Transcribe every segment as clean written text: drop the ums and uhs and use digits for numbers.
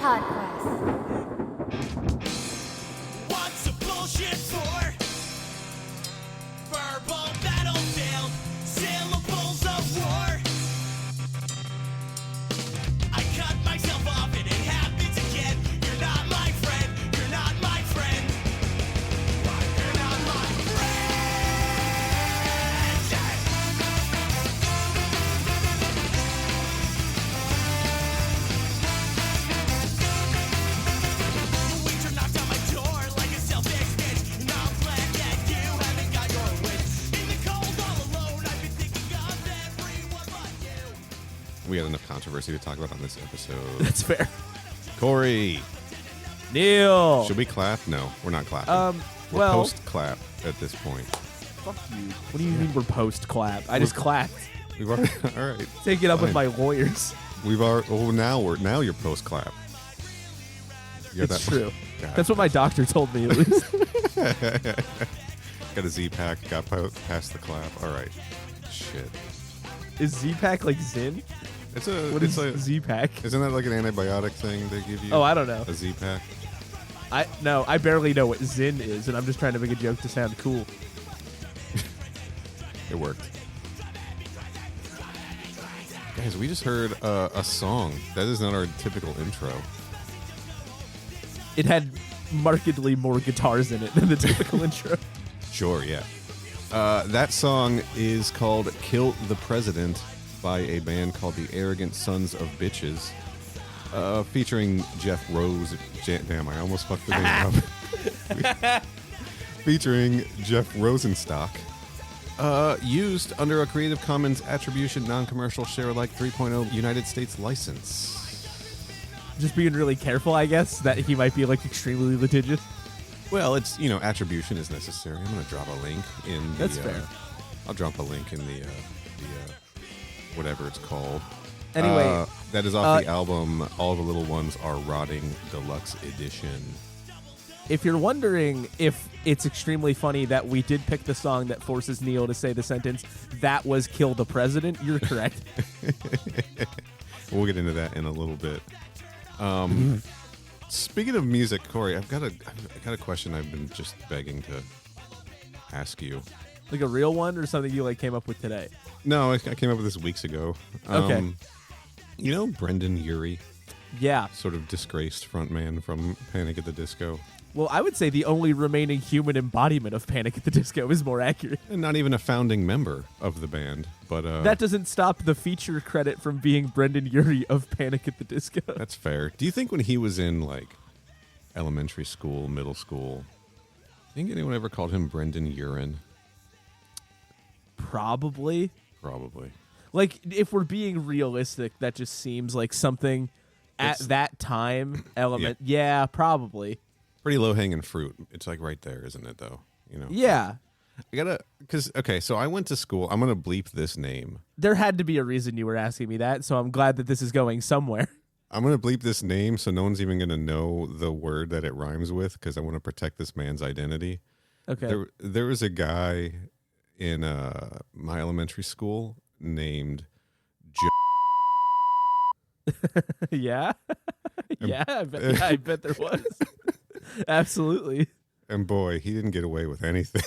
PodQuest. What's a bullshit for? Verbal battlefield, syllables of war. I cut myself off and it happens again. You're not my friend, you're not my friend. You're not my friend. The waiter knocked on my door like a selfish bitch. And I'm glad that you haven't got your wish. In the cold all alone, I've been thinking of everyone but you. We had enough controversy to talk about on this episode. That's fair. Corey, Neal. should we clap? No, we're not clapping. We're well, post-clap at this point. fuck you. What do you mean we're post-clap? I just clapped. We've already, all right. Take it up with Fine. my lawyers. We've already. Oh, now you're post-clap. You got It's that- true. God. That's what my doctor told me, at least. Got a Z-Pack. Got past the clap. All right. Shit. Is Z-Pack like Zyn? It's a. What it's is a, Z-Pack? Isn't that like an antibiotic thing they give you? Oh, I don't know. A Z-Pack. I barely know what Zyn is, and I'm just trying to make a joke to sound cool. It worked. Guys, we just heard a song. That is not our typical intro. It had markedly more guitars in it than the typical intro. Sure, yeah. That song is called Kill the President by a band called the Arrogant Sons of Bitches, featuring Jeff Rose. Damn, I almost fucked the name up. Featuring Jeff Rosenstock. Used under a Creative Commons Attribution Non-Commercial Share Alike 3.0 United States license. Just being really careful, I guess, that he might be like extremely litigious. Well, it's, necessary. I'm going to drop a link in the... That's fair. I'll drop a link in the whatever it's called. Anyway, that is off the album All the Little Ones Are Rotting Deluxe Edition. if you're wondering if it's extremely funny that we did pick the song that forces Neal to say the sentence, "That was Kill the President," you're correct. We'll get into that in a little bit. Speaking of music, Corey, I've got a question I've been just begging to ask you. Like a real one or something you like came up with today? No, I came up with this weeks ago. Okay. You know Brendan Urie, Yeah. sort of disgraced frontman from Panic at the Disco. Well, I would say the only remaining human embodiment of Panic at the Disco is more accurate. And not even a founding member of the band, but That doesn't stop the feature credit from being Brendan Urie of Panic at the Disco. that's fair. Do you think when he was in like elementary school, middle school, think anyone ever called him Brendan Urine? Probably. Probably. Like, if we're being realistic, that just seems like something at It's- that time element. Yeah, probably. Pretty low hanging fruit. It's like right there, isn't it? Though, you know. Yeah. So I went to school. I'm gonna bleep this name. There had to be a reason you were asking me that, so I'm glad that this is going somewhere. I'm gonna bleep this name so no one's even gonna know the word that it rhymes with because I want to protect this man's identity. Okay. There was a guy in my elementary school named Yeah? Yeah, I bet there was. Absolutely. and boy, he didn't get away with anything.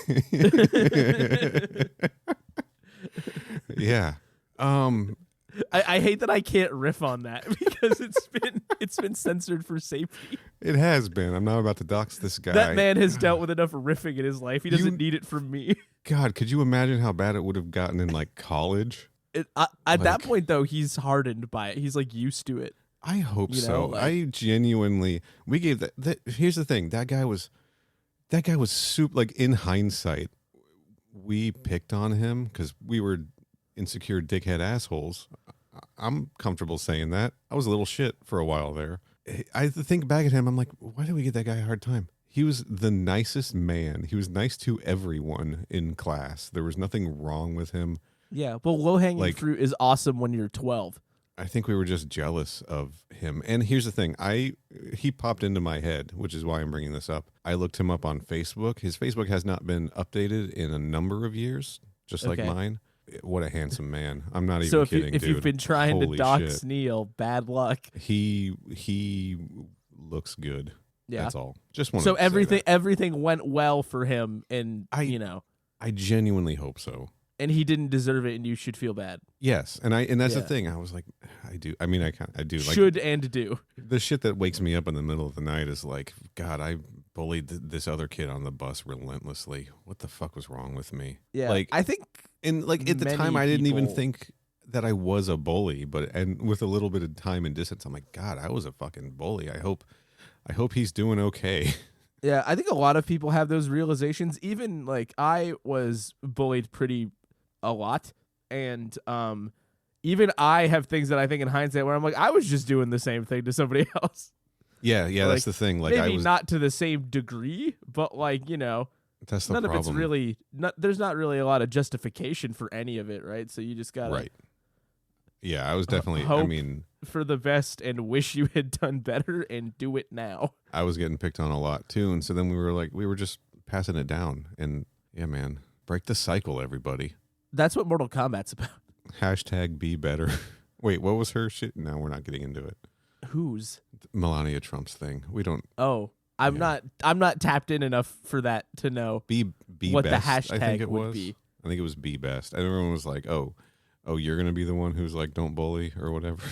Yeah. I hate that I can't riff on that because it's been censored for safety. It has been. I'm not about to dox this guy. That man has dealt with enough riffing in his life. He doesn't need it from me. God, could you imagine how bad it would have gotten in like college? At that point, though, he's hardened by it. He's like used to it. I hope You know, so. like- I genuinely. We gave that. Here's the thing. That guy was super. Like in hindsight, we picked on him because we were insecure dickhead assholes. I'm comfortable saying that. I was a little shit for a while there. I think back at him. I'm like, why did we give that guy a hard time? He was the nicest man. He was nice to everyone in class. There was nothing wrong with him. Yeah, well, low-hanging Like- fruit is awesome when you're 12. I think we were just jealous of him. And here's the thing. He popped into my head, which is why I'm bringing this up. I looked him up on Facebook. His Facebook has not been updated in a number of years, just like Okay. mine. what a handsome man. I'm not even So if kidding, if dude. you've been trying Holy to dox shit. Neal, bad luck. He looks good. Yeah. That's all. Just want So to say that. everything went well for him, and I genuinely hope so. and he didn't deserve it, and you should feel bad. Yes, and that's the Yeah. thing. I was like, I do. I mean, I do. Like, Should and do. the shit that wakes me up in the middle of the night is like, God, I bullied this other kid on the bus relentlessly. What the fuck was wrong with me? Yeah, Like, I think and like at the many time, I didn't even people- think that I was a bully. And with a little bit of time and distance, I'm like, God, I was a fucking bully. I hope he's doing okay. Yeah, I think a lot of people have those realizations. Even like I was bullied a lot, and even I have things that I think in hindsight where I'm like, I was just doing the same thing to somebody else. Yeah, Like, that's the thing. Like, maybe I was not to the same degree, but like That's the none problem. of it's really there's not really a lot of justification for any of it, right? So you just gotta Right. Yeah, I was definitely. I hope mean, for the best and wish you had done better and do it now. I was getting picked on a lot too, and so then we were just passing it down, and yeah, man, break the cycle, everybody. That's what Mortal Kombat's about. Hashtag be better. Wait, what was her shit? No, we're not getting into it. Whose? Melania Trump's thing. We don't Oh, I'm not tapped in enough for that to know be what best. the hashtag I think it would was. be. I think it was be best. And everyone was like, "Oh, you're gonna be the one who's like, don't bully or whatever."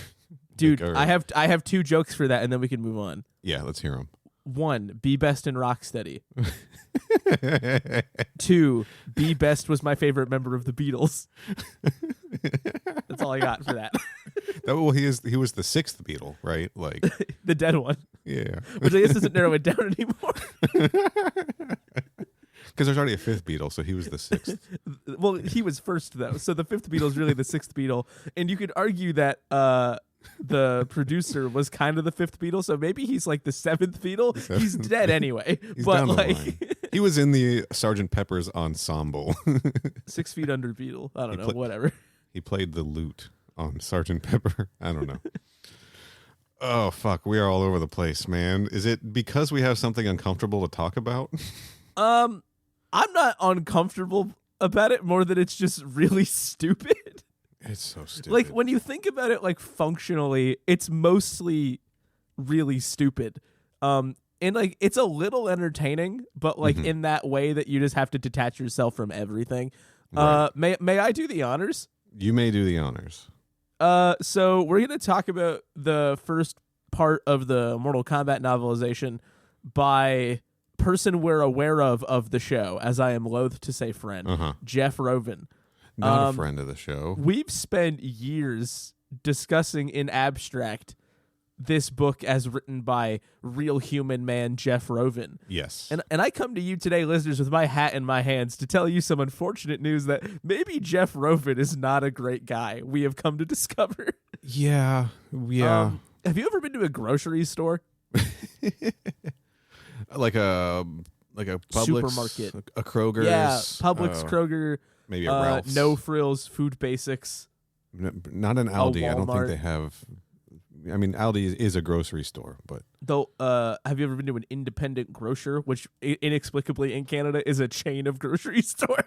Dude, Like, or- I have 2 jokes for that, and then we can move on. Yeah, let's hear them. 1, be best and Rocksteady. 2, be best was my favorite member of the Beatles. That's all I got for that. Well, he was the 6th Beatle, right? Like, The dead one, yeah, which I guess doesn't narrow it down anymore. because there's already a 5th Beatle, so he was the 6th. Well, he was first though, so the 5th Beatle is really the 6th Beatle, and you could argue that the producer was kind of the 5th Beatle, so maybe he's like the 7th Beatle. He's dead anyway, He's but down the like line. He was in the Sgt. Pepper's ensemble. 6 feet under Beatle. I don't know, pla- whatever. He played the lute on Sgt. Pepper. I don't know. Oh fuck, we are all over the place, man. Is it because we have something uncomfortable to talk about? I'm not uncomfortable about it more than it's just really stupid. It's so stupid. Like when you think about it like functionally, it's mostly really stupid. And like it's a little entertaining, but like in that way that you just have to detach yourself from everything. Right. May I do the honors? You may do the honors. So we're going to talk about the first part of the Mortal Kombat novelization by person we're aware of the show, as I am loath to say friend, Jeff Rovin. Not a friend of the show. We've spent years discussing in abstract this book as written by real human man Jeff Rovin. Yes. And I come to you today, listeners, with my hat in my hands to tell you some unfortunate news that maybe Jeff Rovin is not a great guy. We have come to discover. Yeah. Have you ever been to a grocery store? like a Publix, Supermarket. a Kroger's. Yeah, Publix, Kroger, maybe a Ralph's. No Frills, Food Basics. Not an Aldi. I don't think Walmart. they have. I mean, Aldi is a grocery store, but Though, have you ever been to an independent grocer, which inexplicably in Canada is a chain of grocery stores?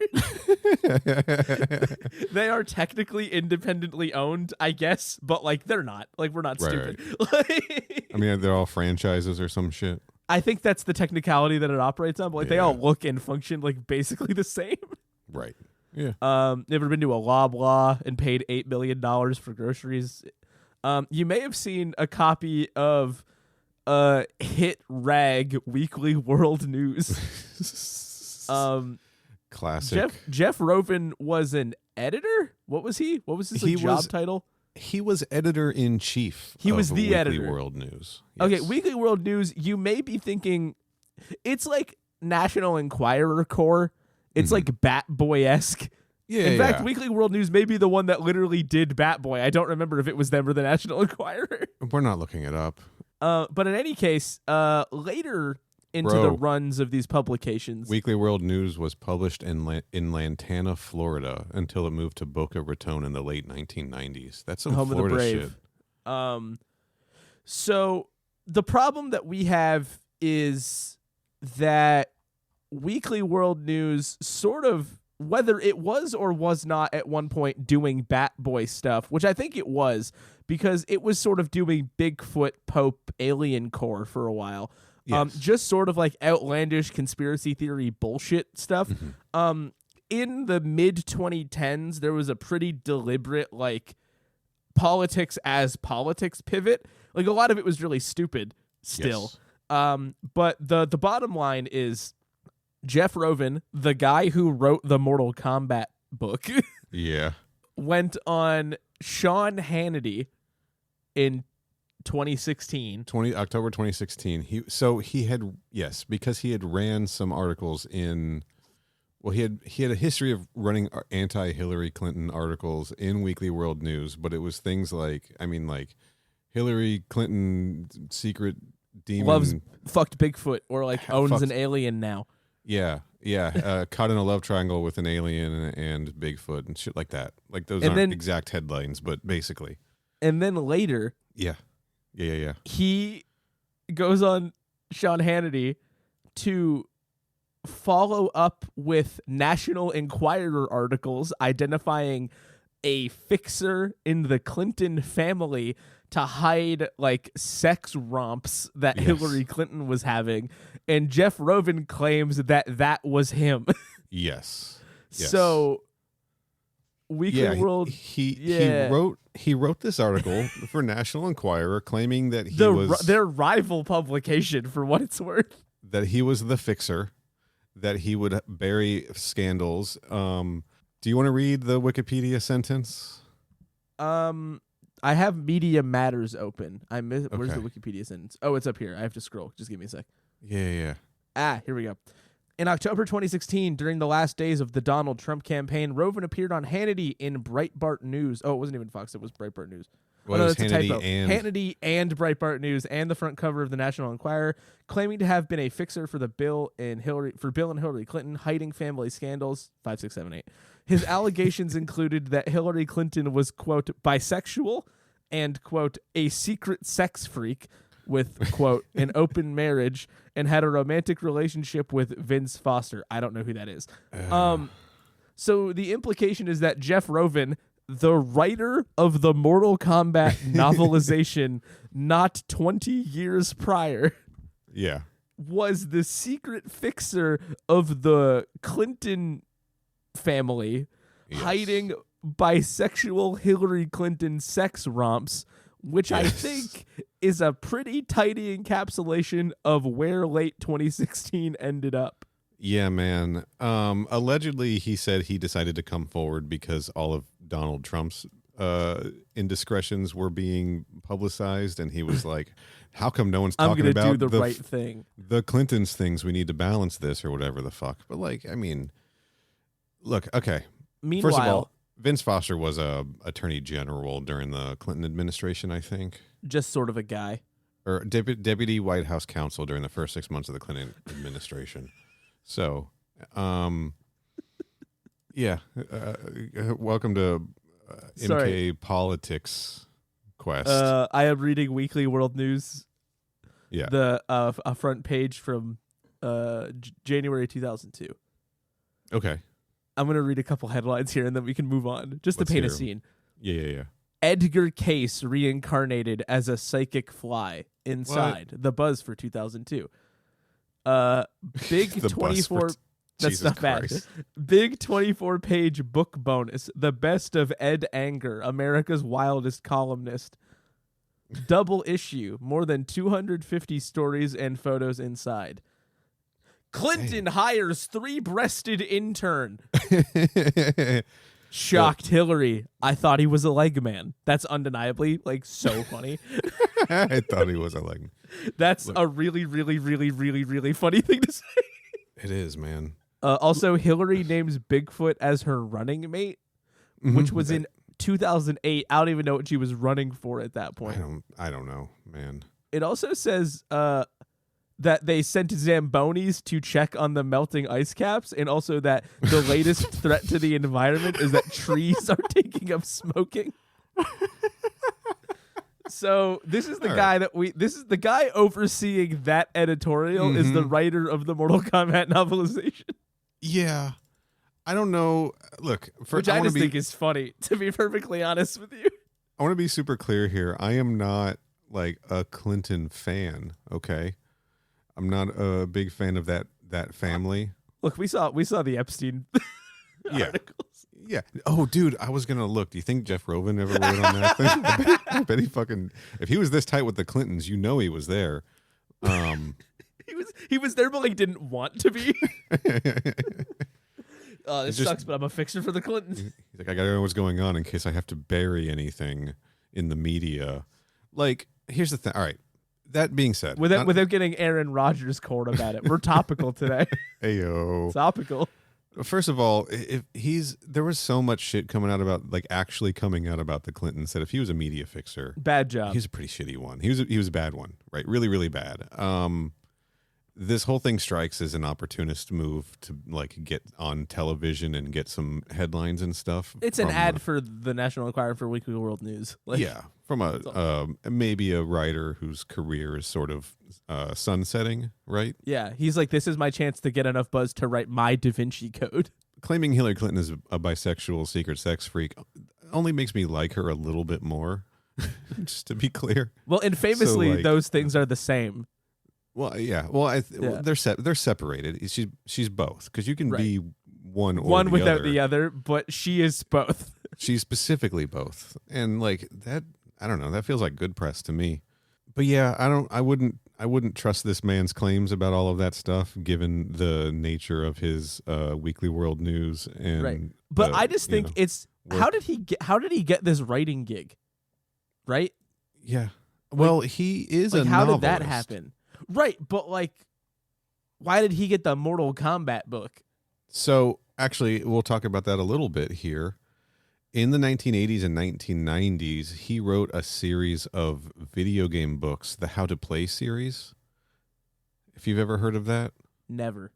They are technically independently owned, I guess, but like they're not. Like we're not Right, stupid. I mean, they're all franchises or some shit. I think that's the technicality that it operates on, but like they all look and function like basically the same. Right. Yeah. Never been to a Loblaw and paid $8 million for groceries. You may have seen a copy of hit rag Weekly World News. Classic. Jeff Rovin was an editor. What was he? What was his He job was- title? He was editor-in-chief. He was of the Weekly editor. World News. Okay, Yes. Weekly World News. You may be thinking it's like National Enquirer Corps. It's like Bat Boy-esque. Yeah. In fact, yeah. Weekly World News may be the one that literally did Bat Boy. I don't remember if it was them or the National Enquirer. We're not looking it up. But in any case, later into the Bro. runs of these publications, Weekly World News was published in Lantana, Florida, until it moved to Boca Raton in the late 1990s. That's some Home of the Florida Brave. shit. So the problem that we have is that Weekly World News sort of whether it was or was not at one point doing Bat Boy stuff, which I think it was, because it was sort of doing Bigfoot, Pope, Alien Core for a while. Yes. Just sort of like outlandish conspiracy theory bullshit stuff. In the mid 2010s, there was a pretty deliberate like politics as politics pivot. Like a lot of it was really stupid still. Yes. But the bottom line is Jeff Rovin, the guy who wrote the Mortal Kombat book, Yeah. went on Sean Hannity in 2016. October 2016. Because he had ran some articles in. Well, he had a history of running anti-Hillary Clinton articles in Weekly World News, but it was things like Hillary Clinton secret demon Fucked Bigfoot, or like owns an alien now. Yeah. Caught in a love triangle with an alien and Bigfoot and shit like that. Like those aren't exact headlines, but basically. And then later, Yeah. he goes on Sean Hannity to follow up with National Enquirer articles identifying a fixer in the Clinton family to hide like sex romps that Hillary Clinton was having, and Jeff Rovin claims that was him. Yes. So Weekly World he wrote this article for National Enquirer claiming that he was their rival publication, for what it's worth. That he was the fixer, that he would bury scandals. Do you want to read the Wikipedia sentence? I have Media Matters open. Where's the Okay. Wikipedia sentence? Oh, it's up here. I have to scroll. Just give me a sec. Yeah. Here we go. In October 2016, during the last days of the Donald Trump campaign, Rovin appeared on Hannity in Breitbart News. Oh, it wasn't even Fox. It was Breitbart News. Well, it was Hannity and Breitbart News and the front cover of the National Enquirer, claiming to have been a fixer for Bill and Hillary Clinton, hiding family scandals. 5, 6, 7, 8. His allegations included that Hillary Clinton was, quote, bisexual and, quote, a secret sex freak with, quote, an open marriage, and had a romantic relationship with Vince Foster. I don't know who that is. So the implication is that Jeff Rovin, the writer of the Mortal Kombat novelization not 20 years prior, was the secret fixer of the Clinton family, hiding bisexual Hillary Clinton sex romps, which I think is a pretty tidy encapsulation of where late 2016 ended up. Yeah, man. Allegedly, he said he decided to come forward because all of Donald Trump's indiscretions were being publicized, and he was like, how come no one's talking about do the right thing? The Clintons things, we need to balance this or whatever the fuck. But like, I mean, look, okay. Meanwhile, first of all, Vince Foster was a attorney general during the Clinton administration, I think. Just sort of a guy. Or deputy White House counsel during the first 6 months of the Clinton administration. So, welcome to MK Politics Quest. I am reading Weekly World News. Yeah. The a front page from January 2002. Okay. I'm going to read a couple headlines here and then we can move on. Just to paint a scene. Yeah. Edgar Case reincarnated as a psychic fly inside. The Buzz for 2002. Big 24. That's not bad. Big 24-page book bonus. The best of Ed Anger, America's wildest columnist. Double issue. More than 250 stories and photos inside. Clinton hires 3-breasted intern. Shocked Hillary. I thought he was a leg man. That's undeniably like so funny. I thought he was a leg man. That's a really, really, really, really, really funny thing to say. It is, man. Also, Hillary names Bigfoot as her running mate, which was in 2008. I don't even know what she was running for at that point. I don't know, man. It also says that they sent Zambonis to check on the melting ice caps, and also that the latest threat to the environment is that trees are taking up smoking. So this is the guy this is the guy overseeing that editorial is the writer of the Mortal Kombat novelization. Yeah. I don't know. Look, Which I just think is funny, to be perfectly honest with you. I want to be super clear here. I am not like a Clinton fan. Okay, I'm not a big fan of that family. Look, we saw the Epstein Yeah. articles. Yeah. Oh, dude, I was gonna look. Do you think Jeff Rovin ever wrote on that thing? I bet he fucking. If he was this tight with the Clintons, you know he was there. He was there, but like didn't want to be. This sucks, but I'm a fixer for the Clintons. He's like, I gotta know what's going on in case I have to bury anything in the media. Like, here's the thing. All right. That being said, without getting Aaron Rodgers cold about it, we're topical today. Ayo. Topical. First of all, there was so much shit coming out about the Clintons that if he was a media fixer, bad job. He was a pretty shitty one. He was a bad one, right? Really, really bad. This whole thing strikes as an opportunist move to like get on television and get some headlines and stuff. It's an ad for the National Enquirer for Weekly World News. Like, yeah, from maybe a writer whose career is sort of sunsetting, right? Yeah, he's like, this is my chance to get enough buzz to write my Da Vinci Code. Claiming Hillary Clinton is a bisexual secret sex freak only makes me like her a little bit more, just to be clear. Well, and famously, those things are the same. Well, yeah. Well, they're separated. She's both, because you can be one without the other, but she is both. She's specifically both, and like that. I don't know. That feels like good press to me. But yeah, I wouldn't trust this man's claims about all of that stuff, given the nature of his Weekly World News and. Right. But I just think it's how did he get this writing gig, right? Yeah. Well, he is a how novelist. did that happen? Right, but like, why did he get the Mortal Kombat book? So, actually, we'll talk about that a little bit here. In the 1980s and 1990s, he wrote a series of video game books, the How to Play series. If you've ever heard of that. Never.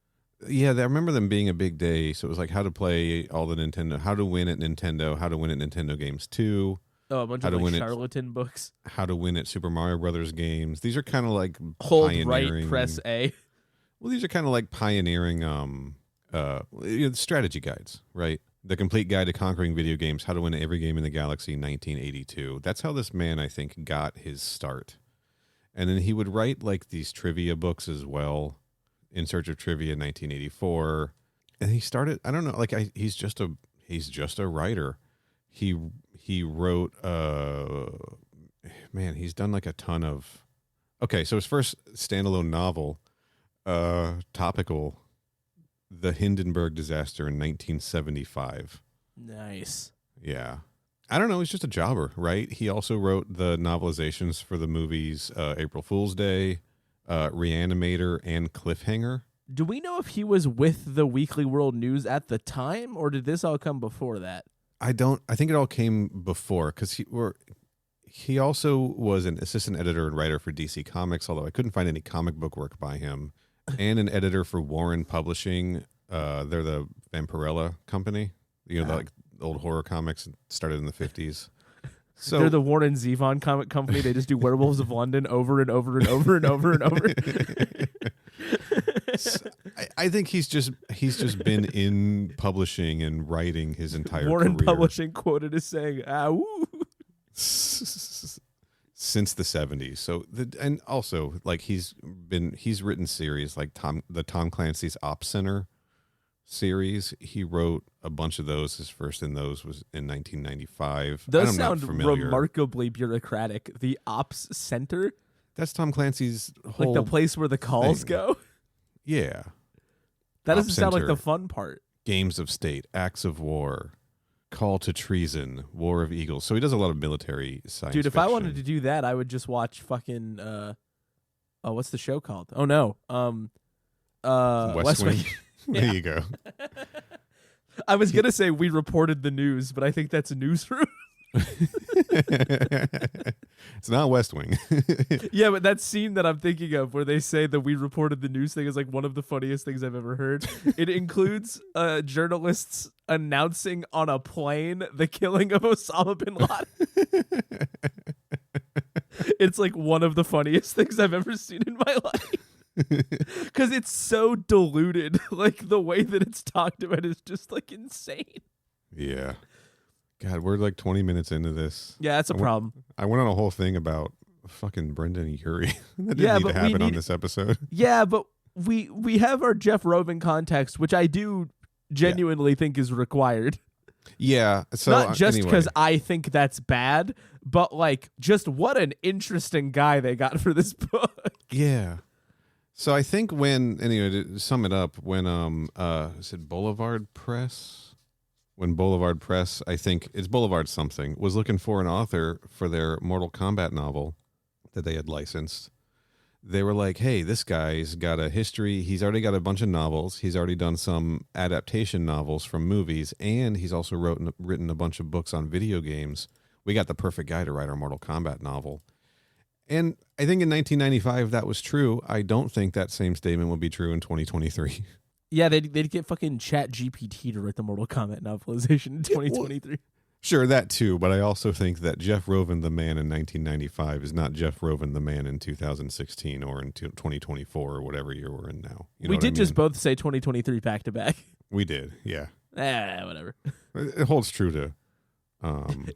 Yeah, I remember them being a big day. So it was like how to play all the Nintendo, how to win at Nintendo, how to win at Nintendo games 2. Oh, a bunch of like charlatan books. How to win at Super Mario Brothers games. These are kind of like hold pioneering, right, press A. Well, these are kind of like pioneering strategy guides, right? The Complete Guide to Conquering Video Games, How to Win Every Game in the Galaxy, 1982. That's how this man, I think, got his start. And then he would write like these trivia books as well, In Search of Trivia, 1984. And he started, I don't know, like he's just a writer. He wrote, he's done like a ton of, okay, so his first standalone novel, topical, The Hindenburg Disaster in 1975. Nice. Yeah. I don't know, he's just a jobber, right? He also wrote the novelizations for the movies April Fool's Day, Reanimator, and Cliffhanger. Do we know if he was with the Weekly World News at the time, or did this all come before that? I think it all came before, because he also was an assistant editor and writer for DC Comics, although I couldn't find any comic book work by him, and an editor for Warren Publishing. They're the Vampirella company, like old horror comics started in the 50s. So they're the Warren Zevon comic company. They just do Werewolves of London over and over and over and over and over. I think he's just been in publishing and writing his entire Warren career. Publishing quoted as saying, "Ah, woo." Since the 70s. So and also like he's written series like the Tom Clancy's Ops Center series. He wrote a bunch of those. His first in those was in 1995. Those sound remarkably bureaucratic. The Ops Center? That's Tom Clancy's whole like the place where the calls go? Yeah. That doesn't sound like the fun part. Games of State, Acts of War, Call to Treason, War of Eagles. So he does a lot of military science Dude, if fiction. I wanted to do that, I would just watch fucking what's the show called? Oh no. West Wing. There you go. I was gonna say We Reported the News, but I think that's a newsroom. It's not West Wing. Yeah, but that scene that I'm thinking of where they say that We Reported the News thing is like one of the funniest things I've ever heard. It includes journalists announcing on a plane the killing of Osama bin Laden. It's like one of the funniest things I've ever seen in my life. Because it's so diluted. Like, the way that it's talked about is just, like, insane. Yeah. God, we're like 20 minutes into this. Yeah, that's a problem. I went on a whole thing about fucking Brendan Urie. That didn't Yeah, need but to we happen on need- this episode. Yeah, but we have our Jeff Rovin context, which I do genuinely think is required. Yeah. So Not just anyway. because I think that's bad, but like just what an interesting guy they got for this book. Yeah. So I think anyway, to sum it up, when is it Boulevard Press? When Boulevard Press, I think it's Boulevard something, was looking for an author for their Mortal Kombat novel that they had licensed. They were like, hey, this guy's got a history. He's already got a bunch of novels. He's already done some adaptation novels from movies, and he's also written a bunch of books on video games. We got the perfect guy to write our Mortal Kombat novel. And I think in 1995 that was true. I don't think that same statement will be true in 2023. Yeah, they'd get fucking Chat GPT to write the Mortal Kombat novelization in 2023. Sure, that too, but I also think that Jeff Rovin, the man in 1995, is not Jeff Rovin, the man in 2016 or in 2024 or whatever year we're in now. You know We what I did just mean? both say 2023 back to back. We did, yeah. Whatever. It holds true to...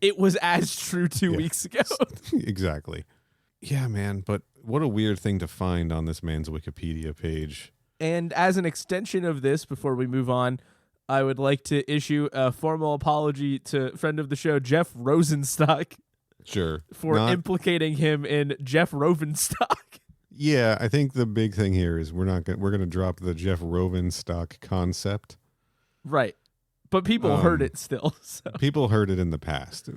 It was as true 2 Yeah. weeks ago. Exactly. Yeah, man, but what a weird thing to find on this man's Wikipedia page. And as an extension of this, before we move on, I would like to issue a formal apology to friend of the show, Jeff Rosenstock, Sure. for implicating him in Jeff Rovenstock. Yeah, I think the big thing here is we're going to drop the Jeff Rovin stock concept. Right. But people heard it still. So. People heard it in the past.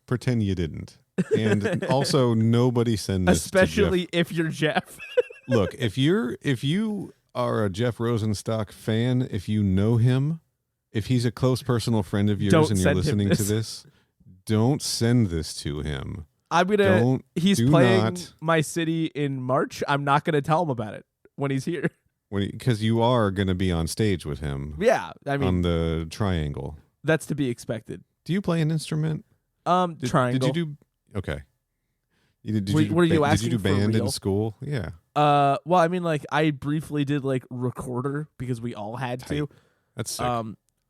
Pretend you didn't. And also, nobody send this Especially to Jeff. if you're Jeff. Look, if you are a Jeff Rosenstock fan, if you know him, if he's a close personal friend of yours Don't and you're send him listening to this. this, don't send this to him. I'm gonna. He's do playing not. my city in March. I'm not gonna tell him about it when he's here. Because you are going to be on stage with him. Yeah, I mean on the triangle. that's to be expected. Do you play an instrument? Triangle. Did you do? Okay. Did Were you Did asking you do for band in real? school? Yeah. Well, I mean, like I briefly did like recorder because we all had to. That's sick.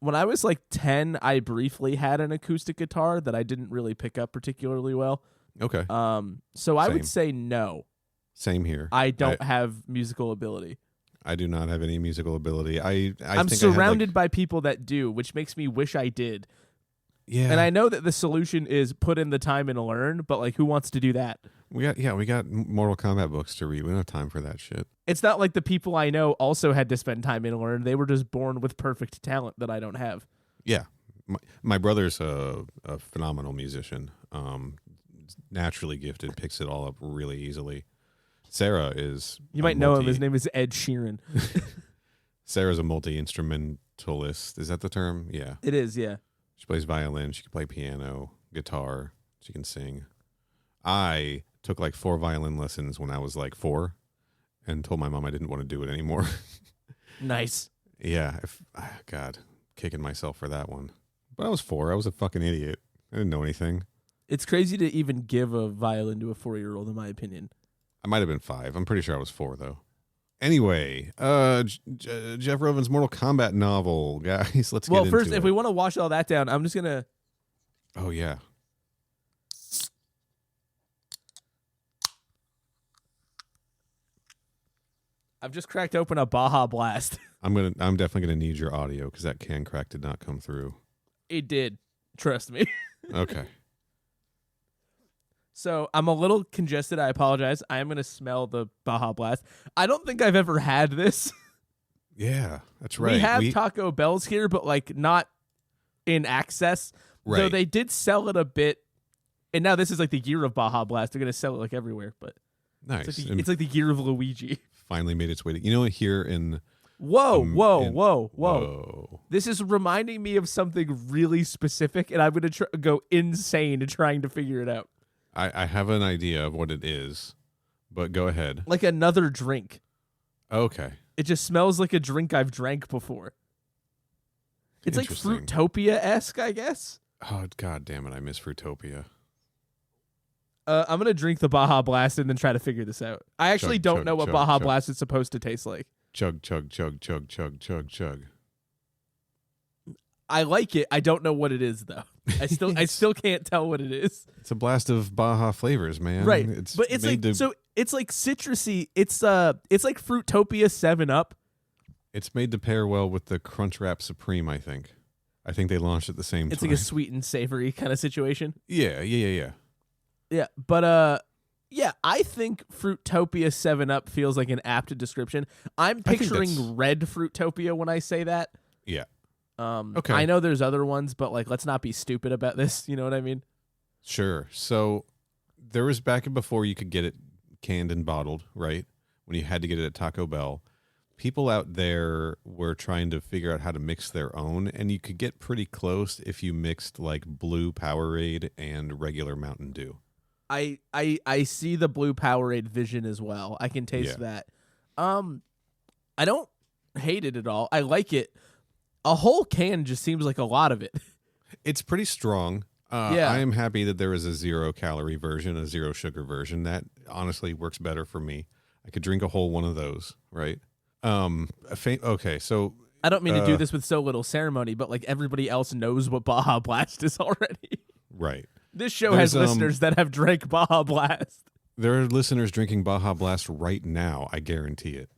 When I was like 10, I briefly had an acoustic guitar that I didn't really pick up particularly well. Okay. So I Same. would say no. Same here. I don't have musical ability. I do not have any musical ability. I'm I'm surrounded by people that do, which makes me wish I did. Yeah. And I know that the solution is put in the time and learn, but like who wants to do that? we got Mortal Kombat books to read. We don't have time for that shit. It's not like the people I know also had to spend time and learn. They were just born with perfect talent that I don't have. Yeah. My brother's a phenomenal musician. Naturally gifted, picks it all up really easily. Sarah is. You might know him. His name is Ed Sheeran. Sarah's a multi-instrumentalist. Is that the term? Yeah. It is, yeah. She plays violin. She can play piano, guitar. She can sing. I took like 4 violin lessons when I was like 4 and told my mom I didn't want to do it anymore. Nice. Yeah. God, kicking myself for that one. But I was 4. I was a fucking idiot. I didn't know anything. It's crazy to even give a violin to a 4-year-old, in my opinion. I might have been 5. I'm pretty sure I was 4, though. Anyway, Jeff Rovin's Mortal Kombat novel, guys. Let's get into it. Well, first, if we want to wash all that down, I'm just going to... Oh, yeah. I've just cracked open a Baja Blast. I'm definitely gonna need your audio because that can crack did not come through. It did. Trust me. Okay. So I'm a little congested. I apologize. I am going to smell the Baja Blast. I don't think I've ever had this. Yeah, that's right. We have Taco Bells here, but like not in access. Though Right. they did sell it a bit. And now this is like the year of Baja Blast. They're going to sell it like everywhere. But Nice. it's like the year of Luigi. Finally made its way to here in. Whoa, whoa, in- whoa, whoa. Whoa. This is reminding me of something really specific, and I'm going to go insane trying to figure it out. I have an idea of what it is, but go ahead. Like another drink. Okay. It just smells like a drink I've drank before. It's like Interesting. Fruitopia-esque, I guess. Oh, God damn it. I miss Fruitopia. I'm gonna drink the Baja Blast and then try to figure this out. I actually don't know what Baja Blast is supposed to taste like. Chug, chug, chug, chug, chug, chug, chug. I like it. I don't know what it is though. I still can't tell what it is. It's a blast of Baja flavors, man. Right. It's But it's made like so it's like citrusy. It's like Fruitopia 7-Up. It's made to pair well with the Crunchwrap Supreme, I think. I think they launched at the same time. It's like a sweet and savory kind of situation. Yeah. Yeah, but yeah, I think Fruitopia 7-Up feels like an apt description. I'm picturing red Fruitopia when I say that. Yeah. Okay. I know there's other ones, but like, let's not be stupid about this. You know what I mean? Sure. So there was back and before you could get it canned and bottled, right? When you had to get it at Taco Bell. People out there were trying to figure out how to mix their own, and you could get pretty close if you mixed like blue Powerade and regular Mountain Dew. I see the blue Powerade vision as well. I can taste that. I don't hate it at all. I like it. A whole can just seems like a lot of it. It's pretty strong. I am happy that there is a 0-calorie version, a 0-sugar version. That honestly works better for me. I could drink a whole one of those, right? Okay, so I don't mean to do this with so little ceremony, but like everybody else knows what Baja Blast is already. Right. This show has listeners that have drank Baja Blast. There are listeners drinking Baja Blast right now. I guarantee it.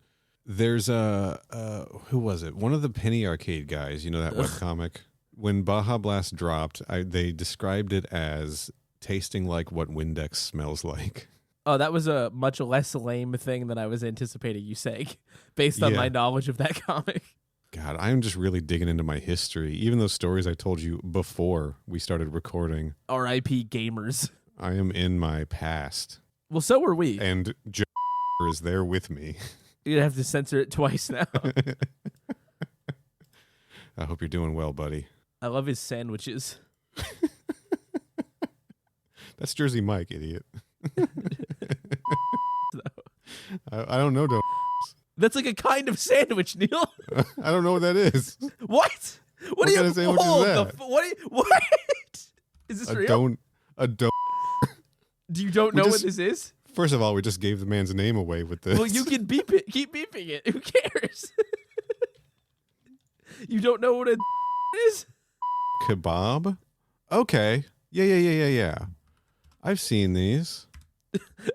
There's who was it? One of the Penny Arcade guys. You know that webcomic. When Baja Blast dropped, they described it as tasting like what Windex smells like. Oh, that was a much less lame thing than I was anticipating you saying, based on my knowledge of that comic. God, I'm just really digging into my history. Even those stories I told you before we started recording. R.I.P. gamers. I am in my past. Well, so were we. And Joe is there with me. You'd have to censor it twice now. I hope you're doing well, buddy. I love his sandwiches. That's Jersey Mike, idiot. I don't know. That's like a kind of sandwich, Neal. I don't know what that is. What? What kind of sandwich is that? What? Is this real? A don't. Do you don't know what this is? First of all, we just gave the man's name away with this. Well, you can beep it. Keep beeping it. Who cares? You don't know what it is? Kebab? Okay. Yeah. I've seen these.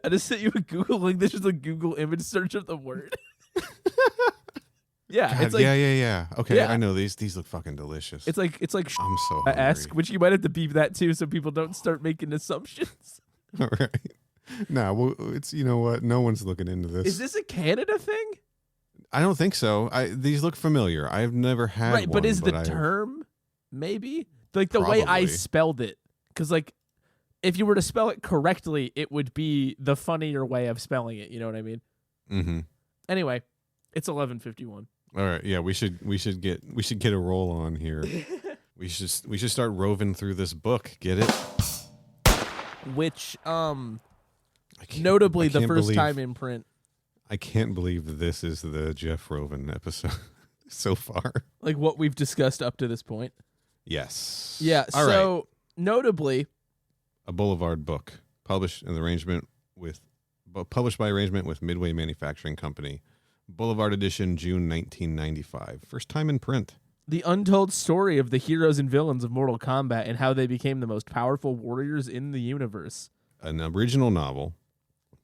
I just sent you a Google link. This is a Google image search of the word. Yeah, God, it's like yeah. Okay, I know these. These look fucking delicious. It's like I'm so hungry. esque, which you might have to beep that too, so people don't start making assumptions. All right. No, well, it's you know what? No one's looking into this. Is this a Canada thing? I don't think so. These look familiar. I've never had right, one. But is the term maybe like the way I spelled it? Because like, if you were to spell it correctly, it would be the funnier way of spelling it. You know what I mean? Mm-hmm. Anyway, it's 11:51. All right. Yeah, we should get a roll on here. we should start roving through this book. Get it? Which notably the first time in print. I can't believe this is the Jeff Rovin episode so far. Like what we've discussed up to this point. Yes. Yeah. All so right. Notably, a Boulevard book published by arrangement with Midway Manufacturing Company. Boulevard edition, June 1995. First time in print. The untold story of the heroes and villains of Mortal Kombat and how they became the most powerful warriors in the universe. An original novel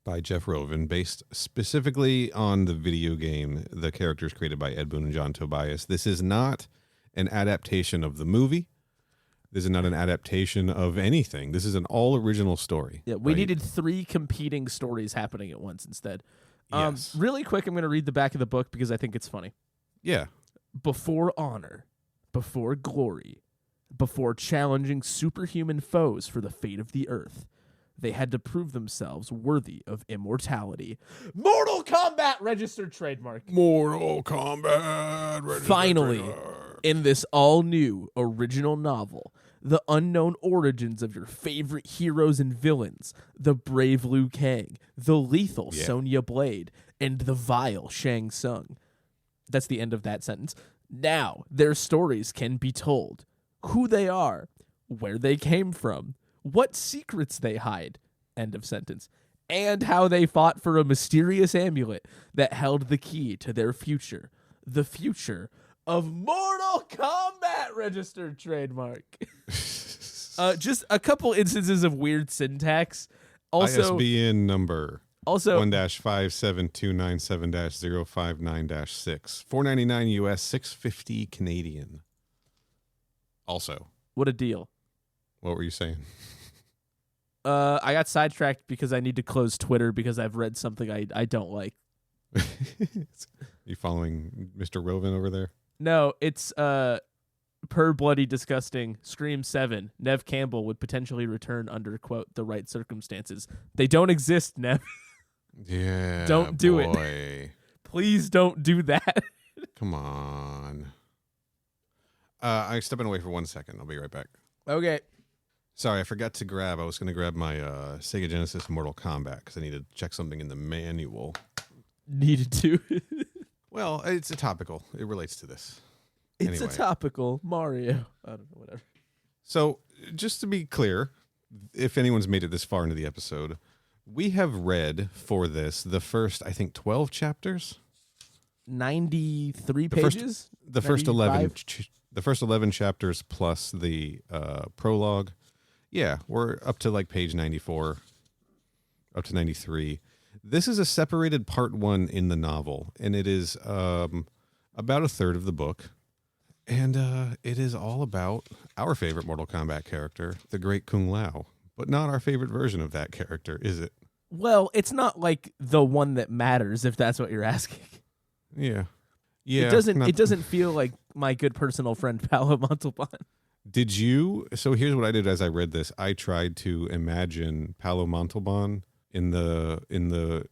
by Jeff Rovin, based specifically on the video game, the characters created by Ed Boon and John Tobias. This is not an adaptation of the movie. This is not an adaptation of anything. This is an all original story. Yeah, we needed 3 competing stories happening at once instead. Yes. Really quick, I'm going to read the back of the book because I think it's funny. Yeah. Before honor, before glory, before challenging superhuman foes for the fate of the earth, they had to prove themselves worthy of immortality. Mortal Kombat registered trademark. Mortal Kombat registered Finally, trademark. In this all-new original novel, the unknown origins of your favorite heroes and villains, the brave Liu Kang, the lethal Sonya Blade, and the vile Shang Tsung. That's the end of that sentence. Now, their stories can be told. Who they are, where they came from, what secrets they hide, End of sentence. And how they fought for a mysterious amulet that held the key to their future. The future of Mortal Kombat registered trademark. Just a couple instances of weird syntax. Also, ISBN number also 1-57297-059-6. $4.99 US, $6.50 Canadian. Also, what a deal. what were you saying? I got sidetracked because I need to close Twitter because I've read something I don't like. You following Mr. Rovin over there? No, it's per bloody disgusting. Scream 7. Nev Campbell would potentially return under, quote, the right circumstances. They don't exist, Nev. Yeah. Don't do it. it. Please don't do that. Come on. I'm stepping away for 1 second. I'll be right back. Okay. Sorry, I forgot to grab. I was going to grab my Sega Genesis Mortal Kombat because I needed to check something in the manual. Needed to. Well, it's a topical. It relates to this. It's Anyway. a topical Mario. I don't know, whatever. So, just to be clear, if anyone's made it this far into the episode, we have read for this the first, I think, 12 chapters. 93 The first- pages? The first 11 95? the first 11 chapters plus the prologue. Yeah, we're up to like page 94, up to 93. This is a separated part 1 in the novel, and it is about a third of the book. And it is all about our favorite Mortal Kombat character, the Great Kung Lao, but not our favorite version of that character, is it? Well, it's not like the one that matters, if that's what you're asking. Yeah. Yeah. It doesn't feel like my good personal friend Paolo Montalban. Did you? So here's what I did as I read this. I tried to imagine Paolo Montalban in the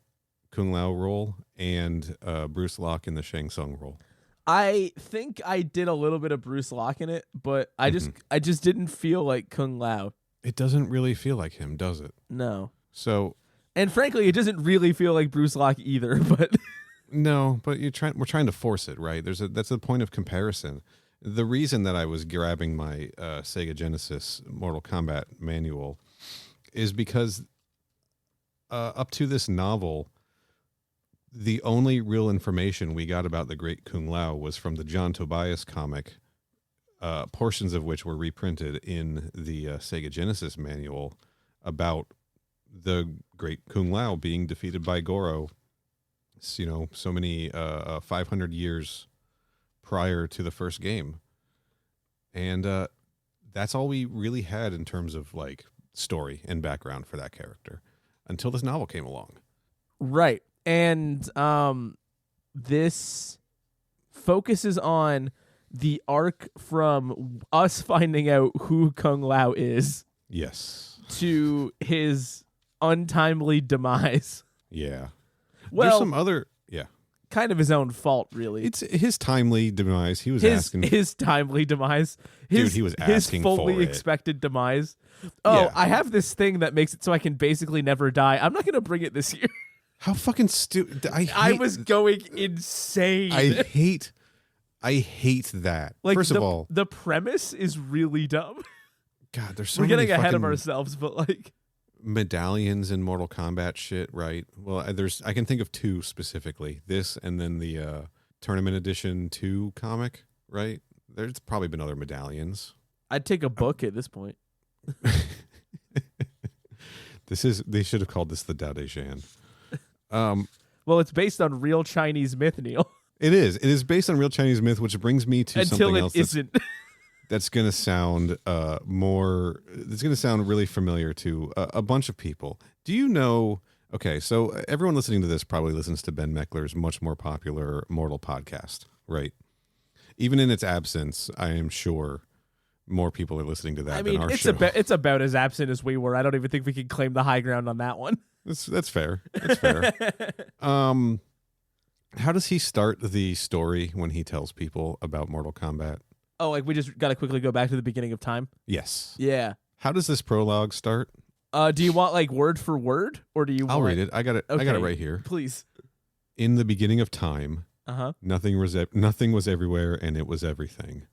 Kung Lao role and Bruce Locke in the Shang Tsung role. I think I did a little bit of Bruce Locke in it, but I just didn't feel like Kung Lao. It doesn't really feel like him, does it? No. So And frankly, it doesn't really feel like Bruce Locke either, but no, but we're trying to force it, right? That's the point of comparison. The reason that I was grabbing my Sega Genesis Mortal Kombat manual is because up to this novel, the only real information we got about the Great Kung Lao was from the John Tobias comic, portions of which were reprinted in the Sega Genesis manual about the Great Kung Lao being defeated by Goro, so many 500 years prior to the first game. And that's all we really had in terms of like story and background for that character until this novel came along. right. And this focuses on the arc from us finding out who Kung Lao is Yes. to his untimely demise. Yeah. There's Well, some other, yeah. kind of his own fault, really. It's his timely demise. He was asking. his timely demise. Dude, he was asking his fully for it. expected demise. Oh, Yeah. I have this thing that makes it so I can basically never die. I'm not going to bring it this year. How fucking stupid! I was going insane. I hate that. like First of all, the premise is really dumb. God, there's so We're many getting ahead of fucking ourselves, but like, medallions in Mortal Kombat shit, right? Well, I can think of 2 specifically. This and then the Tournament Edition 2 comic, right? There's probably been other medallions. I'd take a book at this point. They should have called this the Dao De Shan. Well, it's based on real Chinese myth, Neal. It is based on real Chinese myth, which brings me to Until something it else isn't. that's going to sound it's going to sound really familiar to a bunch of people. Do you know? Okay, so everyone listening to this probably listens to Ben Meckler's much more popular Mortal podcast, right? Even in its absence, I am sure more people are listening to that I than mean, our it's show. it's about as absent as we were. I don't even think we can claim the high ground on that one. That's fair. That's fair. How does he start the story when he tells people about Mortal Kombat? Oh, like we just got to quickly go back to the beginning of time. Yes. Yeah. How does this prologue start? Do you want like word for word, or do you? I'll want... read it. I got it. I got it Okay, right here. Please. In the beginning of time, Uh-huh. nothing was everywhere, and it was everything.